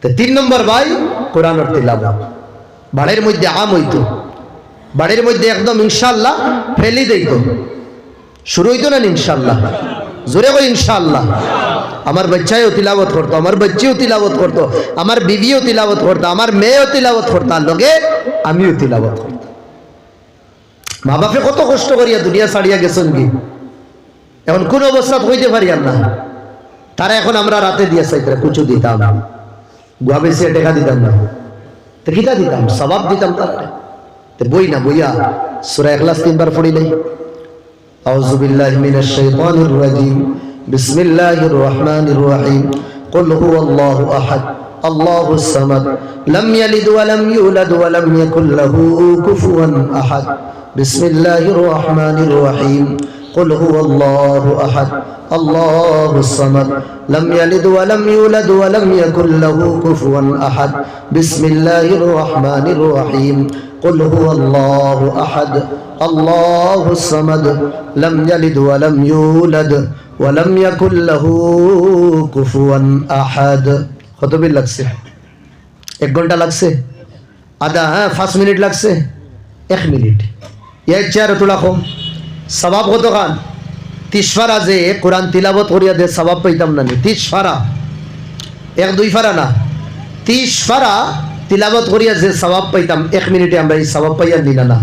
তো 3 নম্বর ভাই কোরআনের তিলাওয়াত, বাড়ির মধ্যে আম হইতো, বাড়ির মধ্যে একদম ইনশাআল্লাহ ফেলি দিত, শুরু হইতো না ইনশাআল্লাহ, জোরে কই ইনশাআল্লাহ। আমার বাচ্চাও তিলাওয়াত করতো, আমার বাচ্চিও তিলাওয়াত করতো, আমার বিবিও তিলাওয়াত করতো, আমার মেয়েও তিলাওয়াত করতো, আর লগে আমিও তিলাওয়াত করতাম। মা বাপে কত কষ্ট করিয়া দুনিয়া ছাড়িয়া গেছেন কি, এখন কোন অবস্থা হইতে পারি আর না, তারা এখন আমরা রাতে দিয়া চাইতে কুচু দিতাম, গুয়া বেশি টেকা দিতাম না, তো কিতা দিতাম সবাব দিতাম তারা, তো বই না বইয়া সূরা ইখলাস 3 বার পড়ি নাই। আউযু বিল্লাহি মিনাশ শাইতানির রাজিম, বিসমিল্লাহির রহমানির রহিম, কুল হুয়াল্লাহু আহাদ আল্লাহুস সামাদ লাম ইয়ালিদ ওয়া লাম ইউলাদ ওয়া লাম ইয়াকুল লাহু কুফুয়ান আহাদ। বিসমিল্লাহির রহমানির রহিম, কুল হুয়াল্লাহু আহাদ আল্লাহুস সামাদ লাম ইয়ালিদ ওয়া লাম ইউলাদ ওয়া লাম ইয়াকুল লাহু কুফুয়ান আহাদ। বিসমিল্লাহির রহমানির রহিম, কুল হুয়াল্লাহু আহাদ আল্লাহুস সামাদ লাম ইয়ালিদ ওয়া লাম ইউলাদ ওয়া লাম ইয়াকুল লাহু কুফুয়ান আহাদ। কত বিল লাগছে? 1 ঘন্টা লাগছে? আধা? হ্যাঁ 5 মিনিট লাগছে? 1 মিনিট। এই চেয়ার তোলা কম সওয়াব কত খান? 30 ফারা যে কোরআন তিলাওয়াত করিয়া দে সওয়াব পাইতাম না, 30 ফারা, 1-2 ফারা না, 30 ফারা তিলাওয়াত করিয়া যে সওয়াব পাইতাম 1 মিনিটে আমরা এই সওয়াব পাইয়া দিলা না,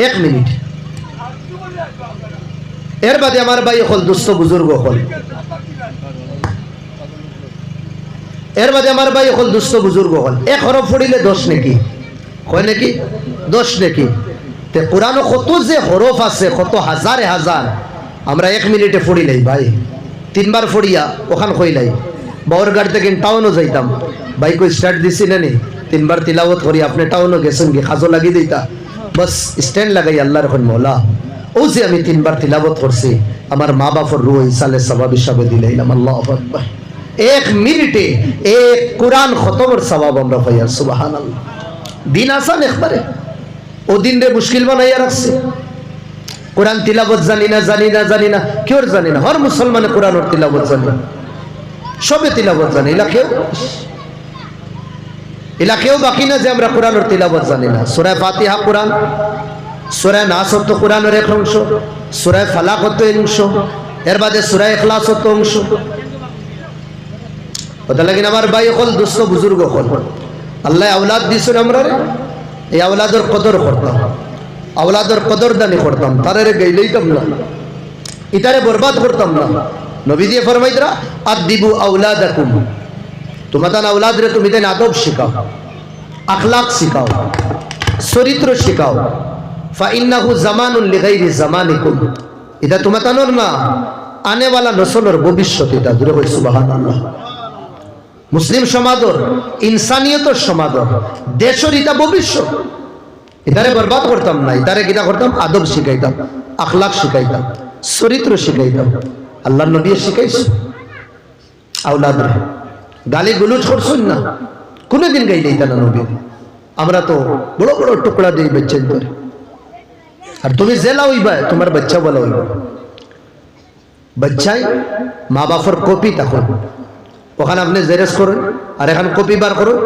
1 মিনিট। এর বাদে আমার ভাই হল দুস্থ বুজুর্গ হল, এর বাদে আমার ভাই হল দুস্থ বুজুর্গ হল, 1 হরফ পড়িলে 10 নাকি কয় নাকি 10 নাকি। তে কোরআন কত যে হরফ আছে, কত হাজারে হাজার, আমরা 1 মিনিটে পড়িলাই ভাই, 3 বার পড়িয়া ওখান কইলাই বাউর গাড়ি থেকে টাউনও যাইতাম, ভাই কই স্টার্ট দিছি না নি 3 বার তিলাওয়াত করি, আপনি টাউনও গেছেন কি খাজো লাগি দিতা, বাস স্ট্যান্ড লাগাই আল্লাহর এখন মৌলা ও যে আমি 3 বার তিলাওয়াত করছি, আমার মা বাপর রুহ ইসালে সওয়াব হিসাবে দিলাইলাম। আল্লাহু আকবার। 1 মিনিটে 1 কোরআন খতমের সওয়াব আমরা পাইয়া, সুবহানাল্লাহ। দিন আসান একবারে, ও দিন রে মুশকিল বানাইয়া রাখছে। কোরআন তিলাওয়াত জানি না জানি না জানি না, কেউ জানি না, হর মুসলমানে কোরআনের তিলাওয়াত জানে, সবে তিলাওয়াত জানে, এলাকেও বাকি না যে আমরা কোরআনের তিলাওয়াত জানি না। সূরা ফাতিহা কোরআন, সূরা নাস তো কোরআনের এক অংশ, সূরা ফালাক তো এক অংশ, এর বাদে সূরা ইখলাস তো অংশ। কথা লাগেন আমার ভাই হল দুস্থ বুজুর্গ হল, আল্লাহ আওলাদ দিছেন আমরা, এই আওলাদের কদর করতাম, আওলাদের কদর দানি করতাম, তারে গেইলেইতাম না, ইতারে বরবাদ করতাম না। নবী দিয়ে ফরমাইতরা আদিবু আওলাদাকুম, তোমাদের আওলাদ রে তুমি দেন আদব শিখাও, আখলাক শিখাও, চরিত্র শিখাও। ফাইন্নাহু জামানুন লিগাইরি জামানিকুম, এটা তোমাদের না আনে ওয়ালা নসলের ভবিষ্যৎ, এটা দূরে কই সুবহানাল্লাহ। মুসলিম সমাজের, ইনসানিয়তের সমাজের, দেশের এটা ভবিষ্যৎ, এটারে বরবাদ করতাম না, এটারে কিটা করতাম আদব শিখাইতাম, আখলাক শিখাইতাম, চরিত্র শিখাইতাম। আল্লাহর নবী শিখাইছে আওলাদরে, গালি গুলুজ করছেন না, কোনদিন গাইলেই তা না নবী। আমরা তো বড় বড় টুকরা দিই বাচ্চাদের ধরে, আর তুমি জেলা হইবা তোমার বাচ্চা বলা হইবা, বাচ্চাই মা বাপের কপি তখন ওখানে আপনি জেরেস করেন আর এখন কপি বার করুন,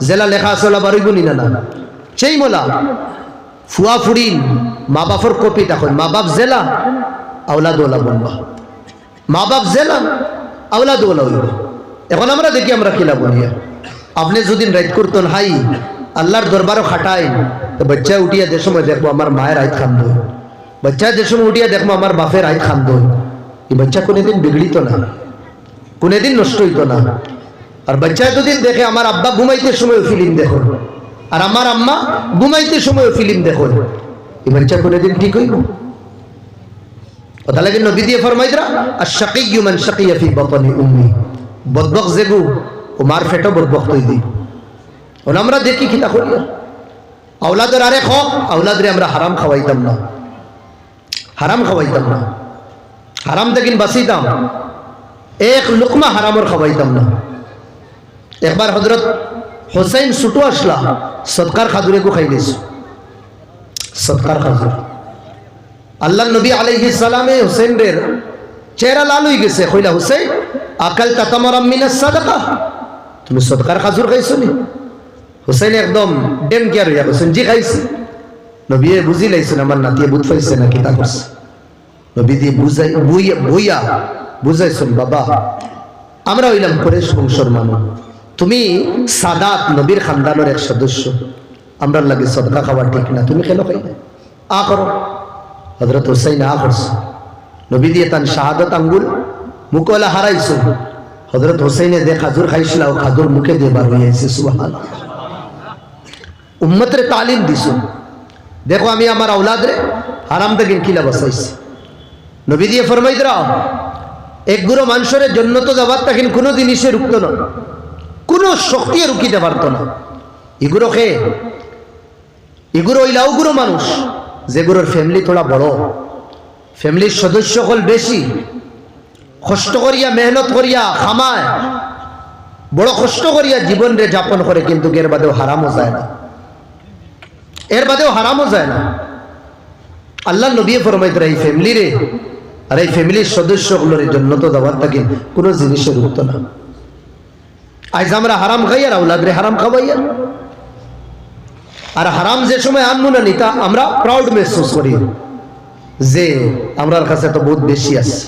জেলা লেখা আছে ওলা বারইব নি না, সেই মোলা ফুয়া ফুরিন মা বাপের কপি তখন, মা বাপ জেলা আওলাদ ওলা বলবা, মা বাপ জেলা আওলাদ ওলা হইব। এখন আমরা দেখি আমরা কিলা বলিয়া, আপনি যদি রাইত করতেন হাই আল্লাহর দরবারও খাটাই, তো বাচ্চা উঠিয়া যে সময় দেখবো আমার মায়ের আইত খান দই, বাচ্চা যে সময় উঠিয়া দেখবো আমার বাপের আইত খান দই, এই বাচ্চা কোনোদিন বিগড়িত না, কোনোদিন নষ্ট হইত না। আর বাচ্চা এতদিন দেখে আমার আব্বা ঘুমাইতে সময় ফিল্ম দেখো, আর আমার আম্মা ঘুমাইতে সময় ফিল্ম দেখো, এই বাচ্চা কোনোদিন ঠিক হইব? কথা লাগে নবী দিয়ে ফরমাইতরা আশ-শাকিয়্যু মান শাকিয়া ফি বাতনি উম্মি, বদবখ যেগু ও মার ফেটো বদবখ তৈ দি। আমরা দেখি কিতা করি, আওলাদের আরেক হক, আওলাদরে আমরা হারাম খাওয়াইতাম না, হারাম খাওয়াইতাম না, হারাম থেকে বাঁচিতাম, এক লুকমা হারামর খাওয়াইতাম না। একবার হযরত হোসেন ছুটো আসলা, সদকার খাজুরে কো খাই দিয়েছে, সদকার খাজুর। আল্লাহ নবী আলাইহিস সালামে হোসেনের চেহারা লাল হয়ে গেছে, কইলা হোসেন আকালতা তামারাম মিনাস সাদাকা, তুমি সদকার খাজুর খাইছো নি? হোসেন একদম ডেম কেয়ার হইয়া হোসেন জি খাইছি। নবী বুঝি লাইছেন আমার নাতিয়ে বুঝ পাইছে না কিতা করছে। নবী দিয়ে বুঝাই বইয়া বুঝাইছেন, বাবা আমরা হইলাম কুরাইশ বংশের মানুষ, তুমি সাদাত নবীর খানদানের এক সদস্য, আমরা লাগে সদকা খাওয়া ঠিক না, তুমি কেন খাই আ করো। হযরত হুসাইন আ করছে, নবী দিয়ে তান শাহাদত আঙ্গুল মুকলা হারাইছো। হযরত হুসাইনে দে খাজুর খাইছিল, ও খাজুর মুখে দিয়ে বার হইয়াছে। সুবহানাল্লাহ, উম্মতরে তালিম দিছো, দেখো আমি আমার আওলাদরে হারাম থেকে কিলা বাঁচাইছি। নবী দিয়ে ফরমাই দাও, এক গুরু মানুষের জন্য তো যাবার তখন কোনো জিনিসে রুখতো না, কোনো শক্তি রুকিতে পারতো না। এগুলো খেয়ে এগুলো ওইলাও গুরু মানুষ, যেগুলোর ফ্যামিলি থোড়া বড়, ফ্যামিলির সদস্য হল বেশি, কষ্ট করিয়া মেহনত করিয়া খামায়, বড় কষ্ট করিয়া জীবন রে যাপন করে, কিন্তু এর বাদেও হারামও যায় না, এর বাদেও হারামও যায় না। আল্লাহ নবী ফরমাইতে এই ফ্যামিলি রে আর এই ফ্যামিলির সদস্যগুলোর জন্য তো দাওয়াত থাকে কোনো জিনিসের উঠতো না। আজ আমরা হারাম খাই আর আওলাদরে হারাম খাওয়াই, আর হারাম যে সময় আনবো না নিতা আমরা প্রাউড মেহসুস করি যে আমরার কাছে তো বহুত বেশি আছে।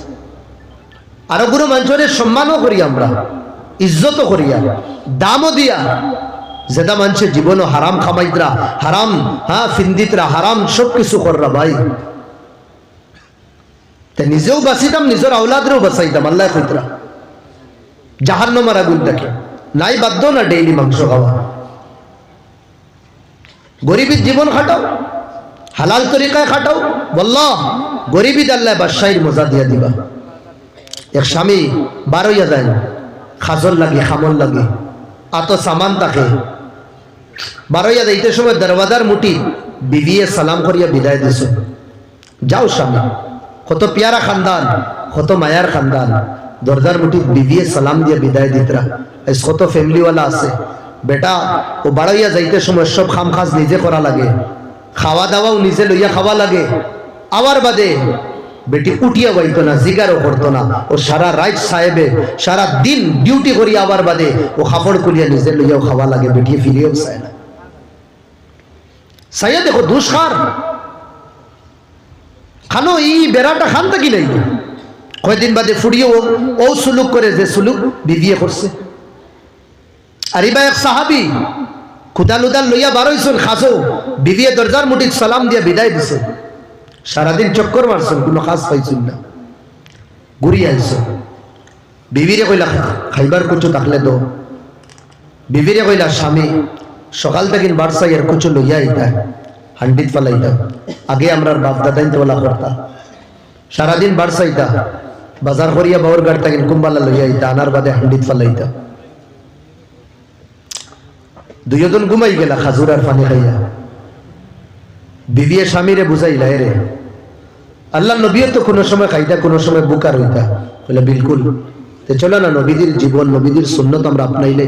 আরো কোনো মানুষের সম্মানও করি, আমরা ইজ্জতও করিয়া, দামও দিয়া, যেটা মানুষের জীবনও হারাম খামাইতরা, হারাম ফিন্দিতরা, হারাম সব কিছু কররা ভাই, নিজেও বাঁচিতাম, নিজের আওলাদরেও বাঁচাইতাম। আল্লাহ কইতরা জাহান্নামের আগুন দেখে নাই বাধ্য না ডেইলি মাংস খাওয়া, গরিবের জীবন খাটাও, হালাল তরিকায় খাটাও, বললো গরিবী আল্লাহ বাদশাহীর মজা দিয়া দিবা। এক স্বামী বার হইয়া যায়, খাজল লাগে, খামল লাগে, আত সামান তাকে বার হইয়া যাইতে সময় দরওয়াজার মুটি বিবিয়ে সালাম করিয়া বিদায় দিছ, যাও স্বামী, কত পিয়ারা খানদান, কত মায়ার খানদান, দরজার মুটি বিবিয়ে সালাম দিয়া বিদায় দিতরা। কত ফ্যামিলিওয়ালা আছে, বেটা ও বাড়াইয়া যাইতে সময় সব খাম খাজ নিজে করা লাগে, খাওয়া দাওয়াও নিজে লইয়া খাওয়া লাগে, আবার বাদে বেটি উঠিয়া বাইতো না, জিগারও করতো না, ও সারা রাত সাহেবে সারা দিন ডিউটি করিয়া আবার বাদে ও খাপড় কুলিয়া নিজে লইয়াও খাওয়া লাগে, বেটি ফিরিয়েও চায় না। সাইয়া দেখো দুষ্কার খানো, এই বেড়াটা খান থাকি নাই, কয়দিন বাদে ফুরিয়ে ও সুলুক করে যে সুলুক বিবিয়ে করছে। আর ইবা এক সাহাবি খুদাল উদাল লইয়া বারইছেন, খাসো বিবিয়ে দরজার মুঠিত সালাম দিয়া বিদায় দিছে, সারাদিন চক্কর মারছেন, কোনো খাস পাইছেন না, ঘুরিয়ে আইছে। বিবিরে কইলা খাইবার কুচু থাকলে তো, বিবিরে কইলা স্বামী সকাল থেকে বারসাইয়ের কুচু লইয়া আইতা, হান্ডিত ফালাইতা, আগে আমরা বাপ দাদাইন তো বলা করতা, সারাদিন বারসাইতা, বাজার করিয়া বাউর গাড় থাকেন কুম্বালা লইয়া আইতা, আনার বাদে হান্ডিত ফালাইতা। দুইজন ঘুমাই গেলা খাজুর আর পানি খাইয়া। বিবিয়ে স্বামীরে বুঝাইলা, রে আল্লাহ নবীও তো কোনো সময় খাইতা, কোনো সময় বুকার হইতা, বলে বিলকুল, চলো না নবীদের জীবন, নবীদের সুন্নত আমরা আপনাইলে,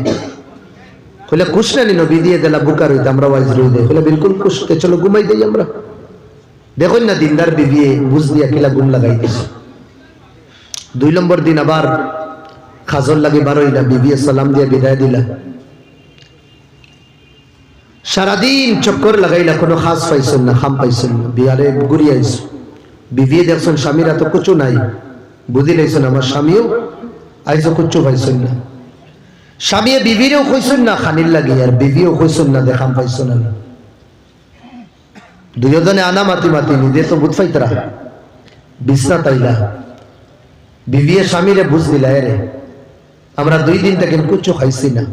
কইলে কুশ না নি নবী দিয়ে দিলা বুকার হইতা, আমরা ওয়াইজ রই দেয়, কইলে বিলকুল কুশ, চলো ঘুমাই দেই আমরা। দেখুন না দিনদার বিবিয়ে বুঝ দিয়া কিলা ঘুম লাগাই দিছে। 2 নম্বর দিন আবার খাজর লাগে বারোইলা, বিবিয়ে সালাম দিয়ে বিদায় দিলা, সারাদিন চক্কর লাগাইলা, কোনো খাস পাইছেন না, খাম পাইছেন না, বিয়ারে ঘুরিয়ে আইছো। বিবিয়ে দেখছেন স্বামীরা তো কুচু নাই, বুঝি লাইছেন আমার স্বামীও আইসো কুচু পাইছেন না, স্বামীয়ে বিবিরেও কইছেন না খানির লাগি, আর বিবিও কইছেন না দেখাম পাইছেন না। দুজনে আনা মাতি মাতি নিজে তো বুঝ পাইতরা, বিছনা তাইলা, বিবিয়ে স্বামীরে বুঝ দিলা, রে আমরা 2 দিন থেকে কুচু খাইছি না,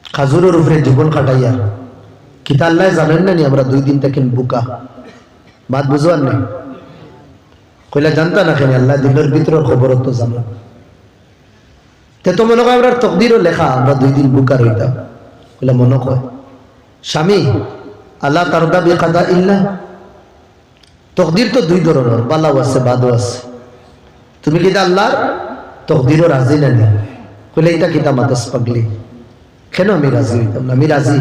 খাজুরের উপরে জীবন কাটাইয়া কিতা আল্লাহ জানেন না নি আমরা 2 দিন থেকে বুকা, বাদ বুঝবার নেই। কইলা জানতা না কেন, আল্লাহ দিনের ভিতরের খবর তো জানো, তে তো মনে হয় আমরা তকদিরও লেখা আমরা 2 দিন বুকা রইতাম। কইলা মনে কয়, স্বামী আল্লাহ তারদা বিকাদা ইল্লা, তকদির তো দুই ধরনের, বালাও আছে বাদও আছে। তুমি কিতা আল্লাহর তকদিরও রাজি না নি? বলে এটা কিতা মাতাস পাগলি, কেন আমি রাজি হইতাম না? আমি রাজি।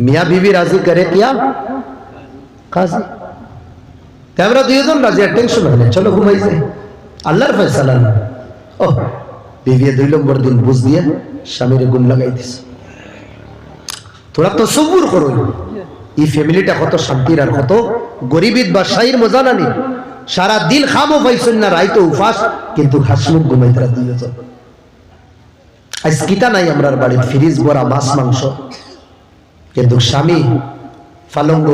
মিয়া বিবি রাজি করে কিয়া কাজী, আমরা দুইজন রাজি, আর টেনশন হয় না, চলো ঘুমাই যাই, আল্লাহর ফয়সালা না। ও বিবি 2 নম্বর দিন বুঝ দিয়ে স্বামীরে গুম লাগাই দিছে। তোরা তো সবুর করো, এই ফ্যামিলিটা কত শান্তির আর কত গরিবিত বা শাহির মজা নানি। সারা দিন খামো পাইছেন না, রাইতো উপাস, কিন্তু হাসমুখ ঘুমাই তারা দুইজন। আজ কিতা নাই আমরার বাড়ির, ফ্রিজ ভরা মাছ মাংস, কিন্তু স্বামী ফালঙ্গ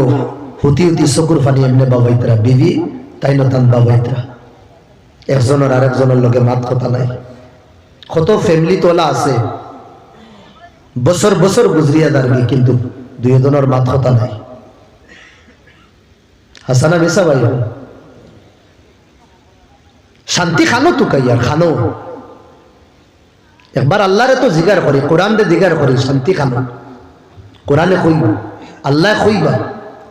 হুতি হুতি চকুর পানি এমনি বাবাইতরা, বিবি তাই নতান বাবাইতরা, একজনের আরেকজনের লগে মাত কথা নাই। কত ফ্যামিলি তোলা আছে বছর বছর গুজরিয়া দাঁড়ি, কিন্তু দুইজনের মাত কথা নাই। হাসানা মিসা ভাই, শান্তি খানো তো কাইয়ার খানো। একবার আল্লাহরে তো জিগার করি, কোরআন দে জিগার করি, শান্তি খানো। কোরআনে কইবা, আল্লাহ কইবা,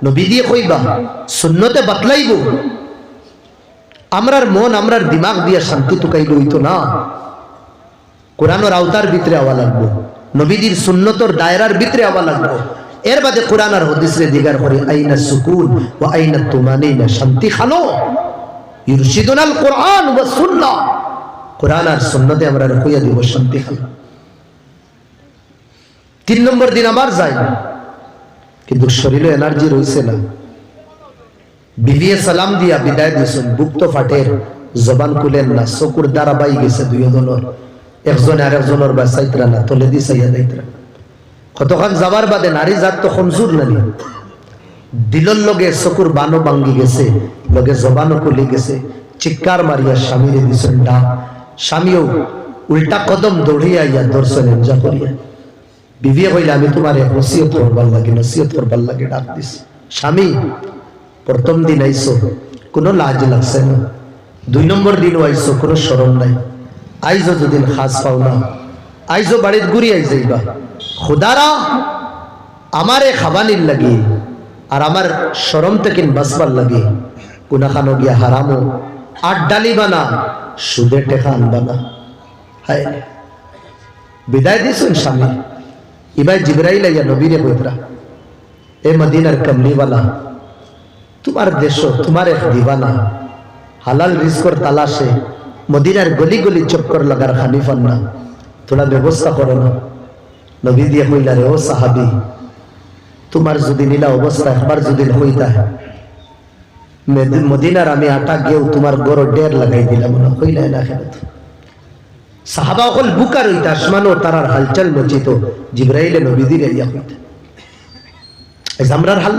নবী দিয়ে কইবা, সুন্নতে বাতলাইব। আমরার মন আমরার দিমাগ দিয়া শান্তি টুকাইল হইতো না। কোরআনের আওতার ভিতরে আওয়া লাগবো, নবীজির সুন্নতর দায়রার ভিতরে আওয়া লাগবো। এর বাদে কোরআন আর হাদিসে দিগার করে আইনা সুকুন ওয়া আইনা তুমানিনা, শান্তি খানো। ইরশিদুনাল কোরআন ওয়া সুন্নাহ, কোরআন আর সুন্নতে আমরা কইয়া দিব শান্তি খানো। 3 নম্বর দিন আবার যায়, কিন্তু শরীরে এনার্জি রইছে না। বিবিয়ে সালাম দিয়া বিদায় দিছেন, বুক তো ফাটের, জবান খুলেন না, চকুর দ্বারা বাই গেছে দুইজনের, একজনে আরেকজনের বাসাইতরা না, তলে দি চাইয়া যাইতরা। কতক্ষণ যাবার বাদে নারী জাত তো কমজোর নানি, দিলর লগে চকুর বানো ভাঙ্গি গেছে, লগে জবানও খুলে গেছে। চিৎকার মারিয়া স্বামীরে দিছেন ডাক, স্বামীও উল্টা কদম দৌড়িয়া ইয়া দর্শন এনজা করিয়া। বিবিয়ে কইলে আমি তোমার নসিহত করবার লাগে, নসিহত করবার লাগে ডাক দিস। স্বামী প্রথম দিন আইসো, কোনো লাজ লাগছে না। 2 নম্বর দিনও আইসো, কোনো শরম নাই। আইজো যদি খাস পাও না, আইজো বাড়ির ঘুরি আই যাইবা। খুদারা আমারে খাবানির লাগে আর আমার শরম থেকে বাঁচবার লাগে, কোনাখানো গিয়া হারামো আর ডালিবা না, সুদে টেকা আনবা না। হায় বিদায় দিছেন স্বামী। এবার জিবরাইল আইয়া নবীরে কইতরা, এ মদিনার কমলিওয়ালা, তোমার দেশ তোমার এক দিবানা, হালাল রিজকর তালাশে মদিনার গলি গলি চক্কর লাগার খানিফান না, তোরা ব্যবস্থা করো না। নবী দিয়ে কইলা, রে ও সাহাবি, তোমার যদি নীলা অবস্থা একবার যদি হইতা, মদিনার আমি আটা গেও তোমার গড় 1.5 লাগাই দিলাম না। কইলা না কেন? সাহাবা অকল বুকার হইতা, আসমানও তারার হালচাল মচিত, জিবরাইলে নবী দিয়ে ইয়া হইতা। এই আমরার হাল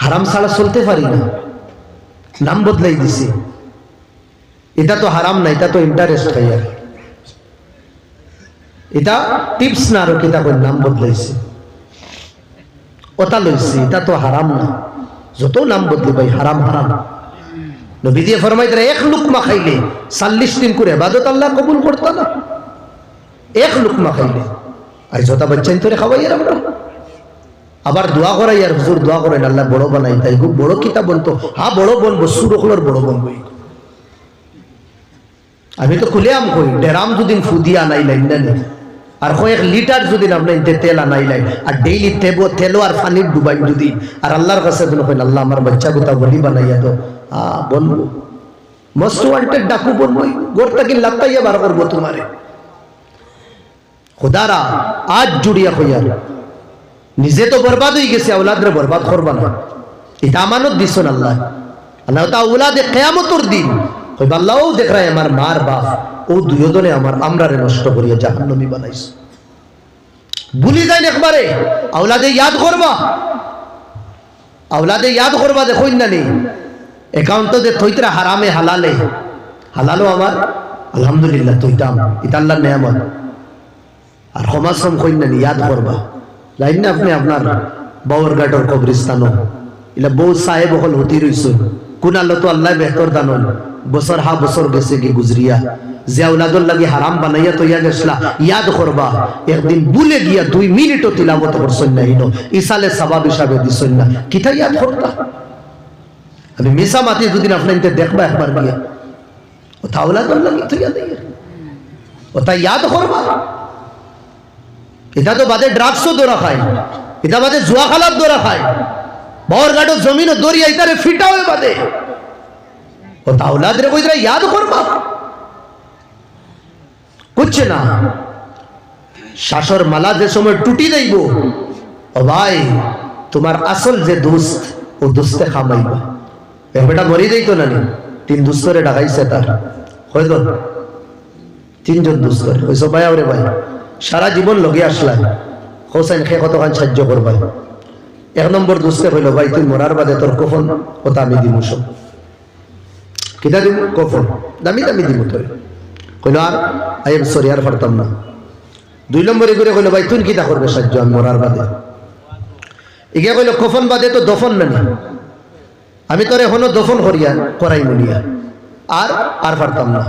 হারাম ছাড়া চলতে পারি না, নাম বদলাই দিছি। এটা তো হারাম না, এটা তো ইন্টারেস্ট খাইয়া, এটা টিপস না, আরো কিতা করে নাম বদলাইছে, ওটা লইছি। এটা তো হারাম না, যত নাম বদলি ভাই হারাম হারাম। নবী দিয়ে ফরমাইতে 1 লুকমা খাইলে 40 দিন করে ইবাদত আল্লাহ কবুল করত না। 1 লুকমা খাইলে আর যত বাচ্চাই তোরে খাওয়াই আর আমরা আবার দোয়া করাই, আর হুজুর দোয়া করেন আল্লাহ বড় বানাই। তাই খুব বড় কিতা বলতো, হ্যাঁ বড় বলবো, সুরখলোর বড় বলবো। আমি তো খুলে আম কই, ডেরাম যদি ফুদিয়া নাই লাইন না, আর কয়েক লিটার যদি আপনি তেল আনাই লাই, আর ডেইলি তেলো আর পানির ডুবাই যদি, আর আল্লাহর কাছে কইন, আল্লাহ আমার বাচ্চা গোটা বলি বানাইয়া তো বলবো, মোস্ট ওয়ান্টেড ডাকু বলবো, গোরটা কি লাত্তাইয়া বার করবো তোমারে। খুদারা আজ জুড়িয়া কইয়া, নিজে তো বরবাদ হয়ে গেছে, আওলাদরে বরবাদ করবা না। এটা আমানত দিছেন আল্লাহ। আল্লাহ তা আওলাদে কিয়ামতের দিন কইবা, আল্লাহও দেখ রায় আমার মার বাপ ও দুইজনে আমার আমরারে নষ্ট করিয়া জাহান্নামী বানাইছে। ভুলি যাই একবারে, আওলাদে ইয়াদ করবা, আওলাদে ইয়াদ করবা। দেখুন না নেই অ্যাকাউন্ট যে থইতরা হারামে হালালে, হালালো আমার আলহামদুলিল্লাহ তৈতাম, এটা আল্লাহর নেয়ামত। আর সমাজম কইন না ইয়াদ করবা। লাইন না আপনি আপনার বাউরঘাটর কবরিস্তানো, এলা বউ সাহেব হল হতি রইছ, কোন আল্লাহ তো আল্লাহ বেহতর দানন, বছর হা বছর গেছে কি গুজরিয়া যে আওলাদর লাগি হারাম বানাইয়া তৈয়া গেছলা ইয়াদ করবা একদিন ভুলে গিয়া 2 মিনিটও তিলাওয়াত করছন না ইনো ইসালে সওয়াব হিসাবে দিছন না কিতা ইয়াদ করতা আমি মিসা মাতি দুদিন আপনাইতে দেখবা একবার গিয়া ওটা আওলাদর লাগি তৈয়া দেই ওটা ইয়াদ করবা এটা তো বাদে ড্রাগসও দৌড়া খায় এটা বাদে জুয়া খালাত দৌড়া খায় বর গাড়ো জমিনও দৌড়িয়া ইতারে ফিটা হয়ে বাদে ওটা আওলাদরে কইরা ইয়াদ করবা কুছ না শাসর মালা যে সময় টুটি দেইব ও ভাই তোমার আসল যে দোস্ত ও দোস্তে খামাইবা এ বেটা মরি দেইতো না 3 দুস্তরে ডাকাইছে তার হয়তো 3 জন দুস্তর কইছো ভাই আরে ভাই সারা জীবন লগে আসলা হোসেন খে কতখান সাহায্য করবা 1 নম্বর দুস্তে হইল ভাই তুই মরার বাদে তোর কফন ওটা আমি দিমু সব কিটা দিম কফন দামি দামি দিমু তোর কইল আর আই এম সরি আর পারতাম না 2 নম্বরে করে কইল ভাই তুই কিটা করবে সাহায্য আমি মরার বাদে ইগে কইল কফন বাদে তো দফন না আমি তোরে এখনো দফন করিয়া করাই মুনিয়া আর পারতাম না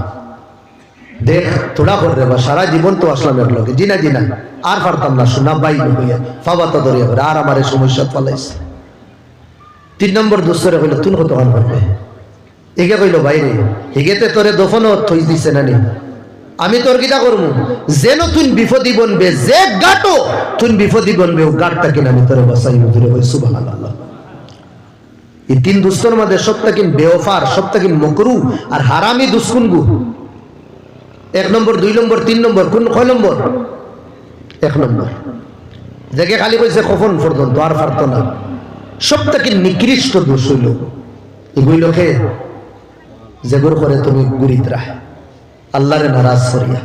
দেখ তোড়া করে রে বা সারা জীবন তো আসলাম এর লগে জিনা জিনা আর পারতাম না শোনা বাই হইয়া ফাবাতা ধরিয়া করে আর আমারে সমস্যা ফলাইছে 3 নম্বর দুসরে কইল তুই কত কান করবে এগে কইল ভাই রে এগেতে তোরে দফনও থই দিছে না নি আমি তোর কিটা করমু যেন তুই বিপদি বনবে যে গাটো তুই বিপদি বনবে ও গাটটা কিনা আমি তোরে বাঁচাইমু ধরে কই সুবহানাল্লাহ এই 3 দুস্তর মধ্যে সবটা কিন বেওফার সবটা কিন মকরু আর হারামি দুসকুনগু 1 নম্বর 2 নম্বর 3 নম্বর কোন কয় নম্বর 1 নম্বর দেখে খালি কইছে কফন পর্যন্ত আর পারতো না সবটা কিন নিকৃষ্ট দোষ হইল এগুলোকে যেগুর করে তুমি গুরিত রাহ আল্লাহরে নারাজ করিয়া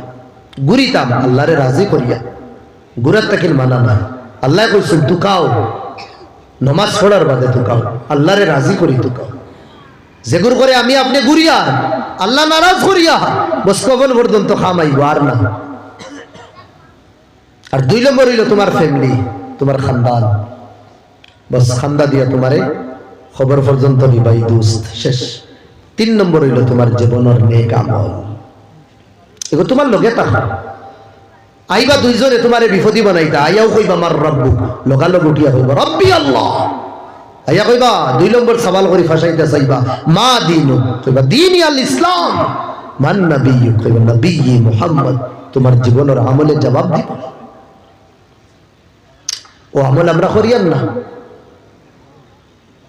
গুরিতাম আল্লাহরে রাজি করিয়া গুরাত তাকিন মানা না আল্লাহ কইছেন তুকাও নামাজ পড়ার বাদে তুকাও আল্লাহরে রাজি করি তুকাও যেগুর করে আমি আপনি গুরিয়া আল্লাহ নারাজ করিয়া বস কবল পর্যন্ত খামাইব আর না আর 2 নম্বর হইল তোমার ফ্যামিলি তোমার খানদান বস খান্দা দিয়া তোমারে খবর পর্যন্ত নিবাই দোস্ত শেষ 3 নম্বর হইল তোমার জীবনের নেক আমল এগো তোমার লগে থাকা আইবা 2 জনে তোমারে বিপদী বানাইতা আইয়াও কইবা আমার রব্বু লগা লগ উঠিয়া কইবা রব্বি আল্লাহ আইয়া কইবা 2 নম্বর সওয়াল করি ফাসাইতে চাইবা মা দিনু কইবা দীনি আল ইসলাম মান নবিয়্যু কইবা নবী মুহাম্মদ তোমার জীবনের আমলে জবাব দিব ও আমল আমরা করিয়ান না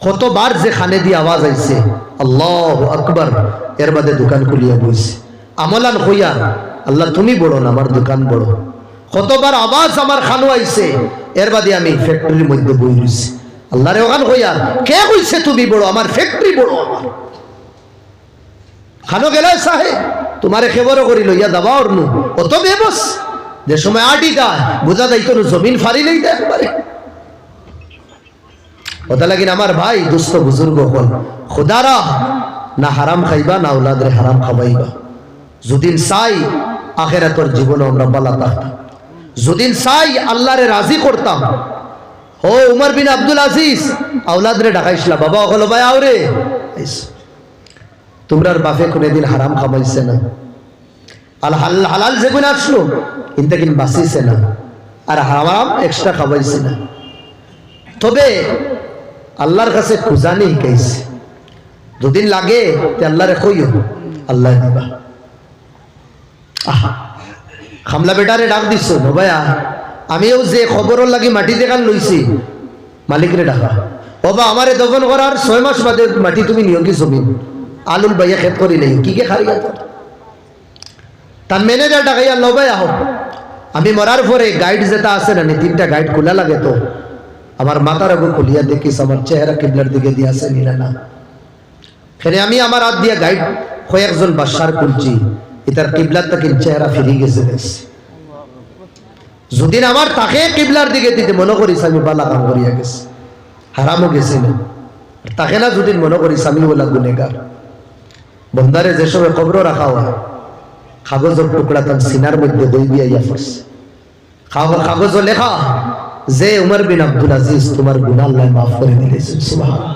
কতবার যে খানে দিয়ে আওয়াজ আইছে আল্লাহু আকবার এর বাদে দোকান খুলিয়া বইছে আমলান হইয়া আল্লাহ তুমি বড় না আমার দোকান বড় কতবার আওয়াজ আমার খানো আইছে এর বাদে আমি ফ্যাক্টরির মধ্যে বই রইছি আল্লাহরে ওখান হইয়া কে কইছে তুমি বড় আমার ফ্যাক্টরি বড় আমার খানো গেলে সাহেব তোমারে খবরও করি লইয়া দাবা অরনু অত বেবস যে সময় আটিটা বোঝা যাইতো জমিন ফারিলেই দেয় একবারে ওটা লাগিন আমার ভাই দুস্থ বুজুর্গ হল খুদারা না হারাম খাইবা না আওলাদরে হারাম খাওয়াইবা যদিন চাই আখিরাতের জীবনে আমরা বালা থাকতাম যদিন চাই আল্লাহরে রাজি করতাম ও উমর বিন আব্দুল আজিজ আওলাদরে ডাকাইছিলা বাবা হলো ভাই আওরে তোমরার বাপে কোনদিন হারাম খাওয়াইছে না আল হালাল যেগুন আসলো কিন্তু কিন বাঁচিছে না আর হারাম এক্সট্রা খাওয়াইছে না তবে আল্লাহর কাছে খুঁজানি শিখাইছে যদিন লাগে তে আল্লাহরে কইও আল্লাহ দিবা খামলা বেটারে ডাক দিছো নবায়া আমিও যে খবরের লাগি মাটি দেখান লইছি মালিকরে ডাকা বাবা আমারে দফন করার 6 মাস বাদে মাটি তুমি নিও কি জমিন আলুল ভাইয়া খেত করি নাই কি কে খারিয়া তার ম্যানেজার ডাকাইয়া লবাই আহ আমি মরার পরে গাইড যেটা আছে না 3টা গাইড খোলা লাগে তো আমার মাথার আগে খুলিয়া দেখিস আমার চেহারা কিবলার দিকে দিয়ে আছে নিলা না এখানে আমি আমার হাত দিয়া গাইড কয়েকজন বাদশার খুলছি এটার কিবলার তাকে চেহারা ফিরে গেছে যদিন আমার তাকে কিবলার দিকে দিতে মনে করিস আমি বালা কাম করিয়া গেছি হারামও গেছি না তাকে না যদিন মনে করিস আমি বলা গুনেগার বন্দারে যে সময় কবর রাখা হয় কাগজের টুকরা তার সিনার মধ্যে বই দিয়া ইয়া পড়ছে কাগজ লেখা যে উমর বিন আব্দুল আজিজ তোমার গুনাহ আল্লাহ মাফ করে দিয়েছেন সুবহানাল্লাহ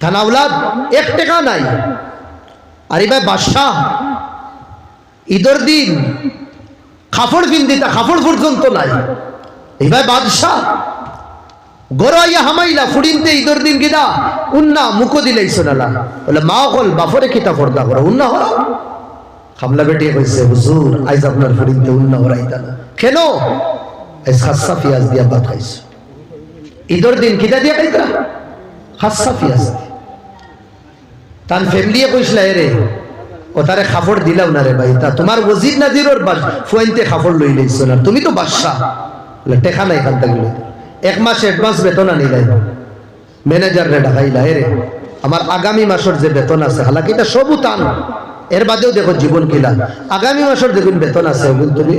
তার আওলাদ 1 টাকা নাই আরে ভাই বাদশাহ ঈদের দিন কাপড় পিন্দিতা কাপড় পর্যন্ত নাই। এই ভাই বাদশাহ গড়াইয়া হামাইলা ফুড়িনতে ঈদের দিন গিদা উন্না মুখো দিলাইছো না বলে মা কল বাফরে কিতা পর্দা করো উন্না হরা খামলা বেটি কইছে হুজুর আইজ আপনার ফুড়িনতে উন্না হরাইতা না কেন আইজ খাসা পেঁয়াজ দিয়া ভাত খাইছো ঈদের দিন কিতা দিয়া খাইতা খাসা পেঁয়াজ তার ফ্যামিলিয়ে কইসলা এরে ও তারে খাফড় দিলাও না রে ভাই তা তোমার ওজির নাজিরর ফুয়াইনতে খাফড় লই লইছো না তুমি তো বাদশা বলে টেকা নাই এখান থেকে লই এক মাস অ্যাডভান্স বেতন আনি নাই ম্যানেজার রে ডাকাইলা এরে আমার আগামী মাসের যে বেতন আছে হালাকি এটা সবও টান এর বাদেও দেখো জীবন কিলা আগামী মাসের দেখুন বেতন আছে ওগুন তুমি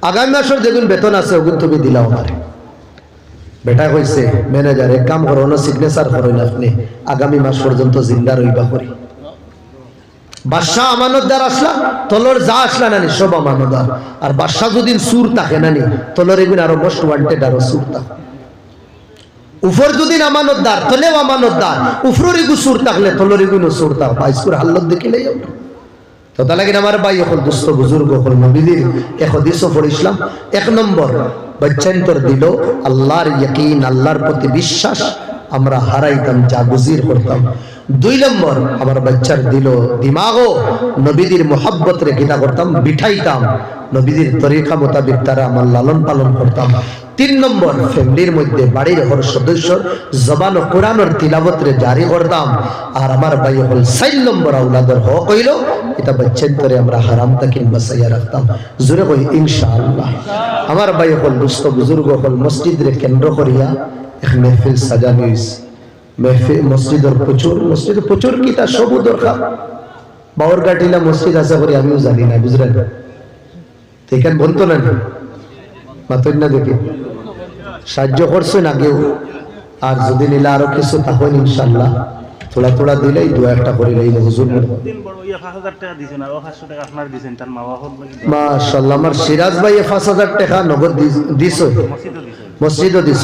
আগামী মাসের দেখুন বেতন আছে ওগুন তুমি দিলাও আমারে বেটা কইছে ম্যানেজার এক কাম করো না সিগনেচার করেন আপনি আগামী মাস পর্যন্ত জিন্দা রইবা করি বাদশাহ আমানতদার আসলা তলর যা আসলা নানি সব আমানতদার আর বাদশাহ যদি সুর থাকে নানি তলর এগুন আরো মোস্ট ওয়ান্টেড আরো সুর থাকে উপর যদি আমানতদার তলেও আমানতদার উপরের এগু সুর থাকলে তলর এগুন সুর থাক বাইসকুর হাল্লত দেখিলেই তো তা লাগে আমার ভাই এখন দুস্থ বুজুর্গ হল নবীদের এক হাদিসও পড়িছিলাম এক নম্বর বাচ্চান্তর দিল আল্লাহর ইয়াকিন আল্লাহর প্রতি বিশ্বাস আমরা হারাইতাম জাগুজির করতাম দুই নম্বর আমার বাচ্চার দিল দিমাগও নবীদের মোহাব্বত রে কিনা করতাম বিঠাইতাম নবীদের তরিকা মোতাবেক তারা আমার লালন পালন করতাম তিন নম্বর ফ্যামিলির মধ্যে বাড়ির হর সদস্য জবান ও কোরআনের তিলাবত রে জারি করতাম আর আমার ভাই হল 4 নম্বর আওলাদের হক হইল এটা বাচ্চান্তরে আমরা হারাম তাকিন বাসাইয়া রাখতাম জোরে কই ইনশাআল্লাহ আমার ভাই হল দুস্থ বুজুর্গ হল মসজিদ রে কেন্দ্র করিয়া এক মেহফিল সাজানো হয়েছে মেহফিল মসজিদের প্রচুর কিতা সবু দরকার বাউরঘাটিলা মসজিদ আছে করে আমিও জানি না বুঝলেন এখানে বলতো না মাতই না দেখে সাহায্য করছেন আগেও আর যদি নিলে আরো কিছু তাহলে ইনশাল্লাহ থোড়া থোড়া দিলেই দু একটা করে লইলে হুজুর মাশাআল্লাহ আমার সিরাজ ভাই 5000 টাকা নগদ দিছো মসজিদও দিছো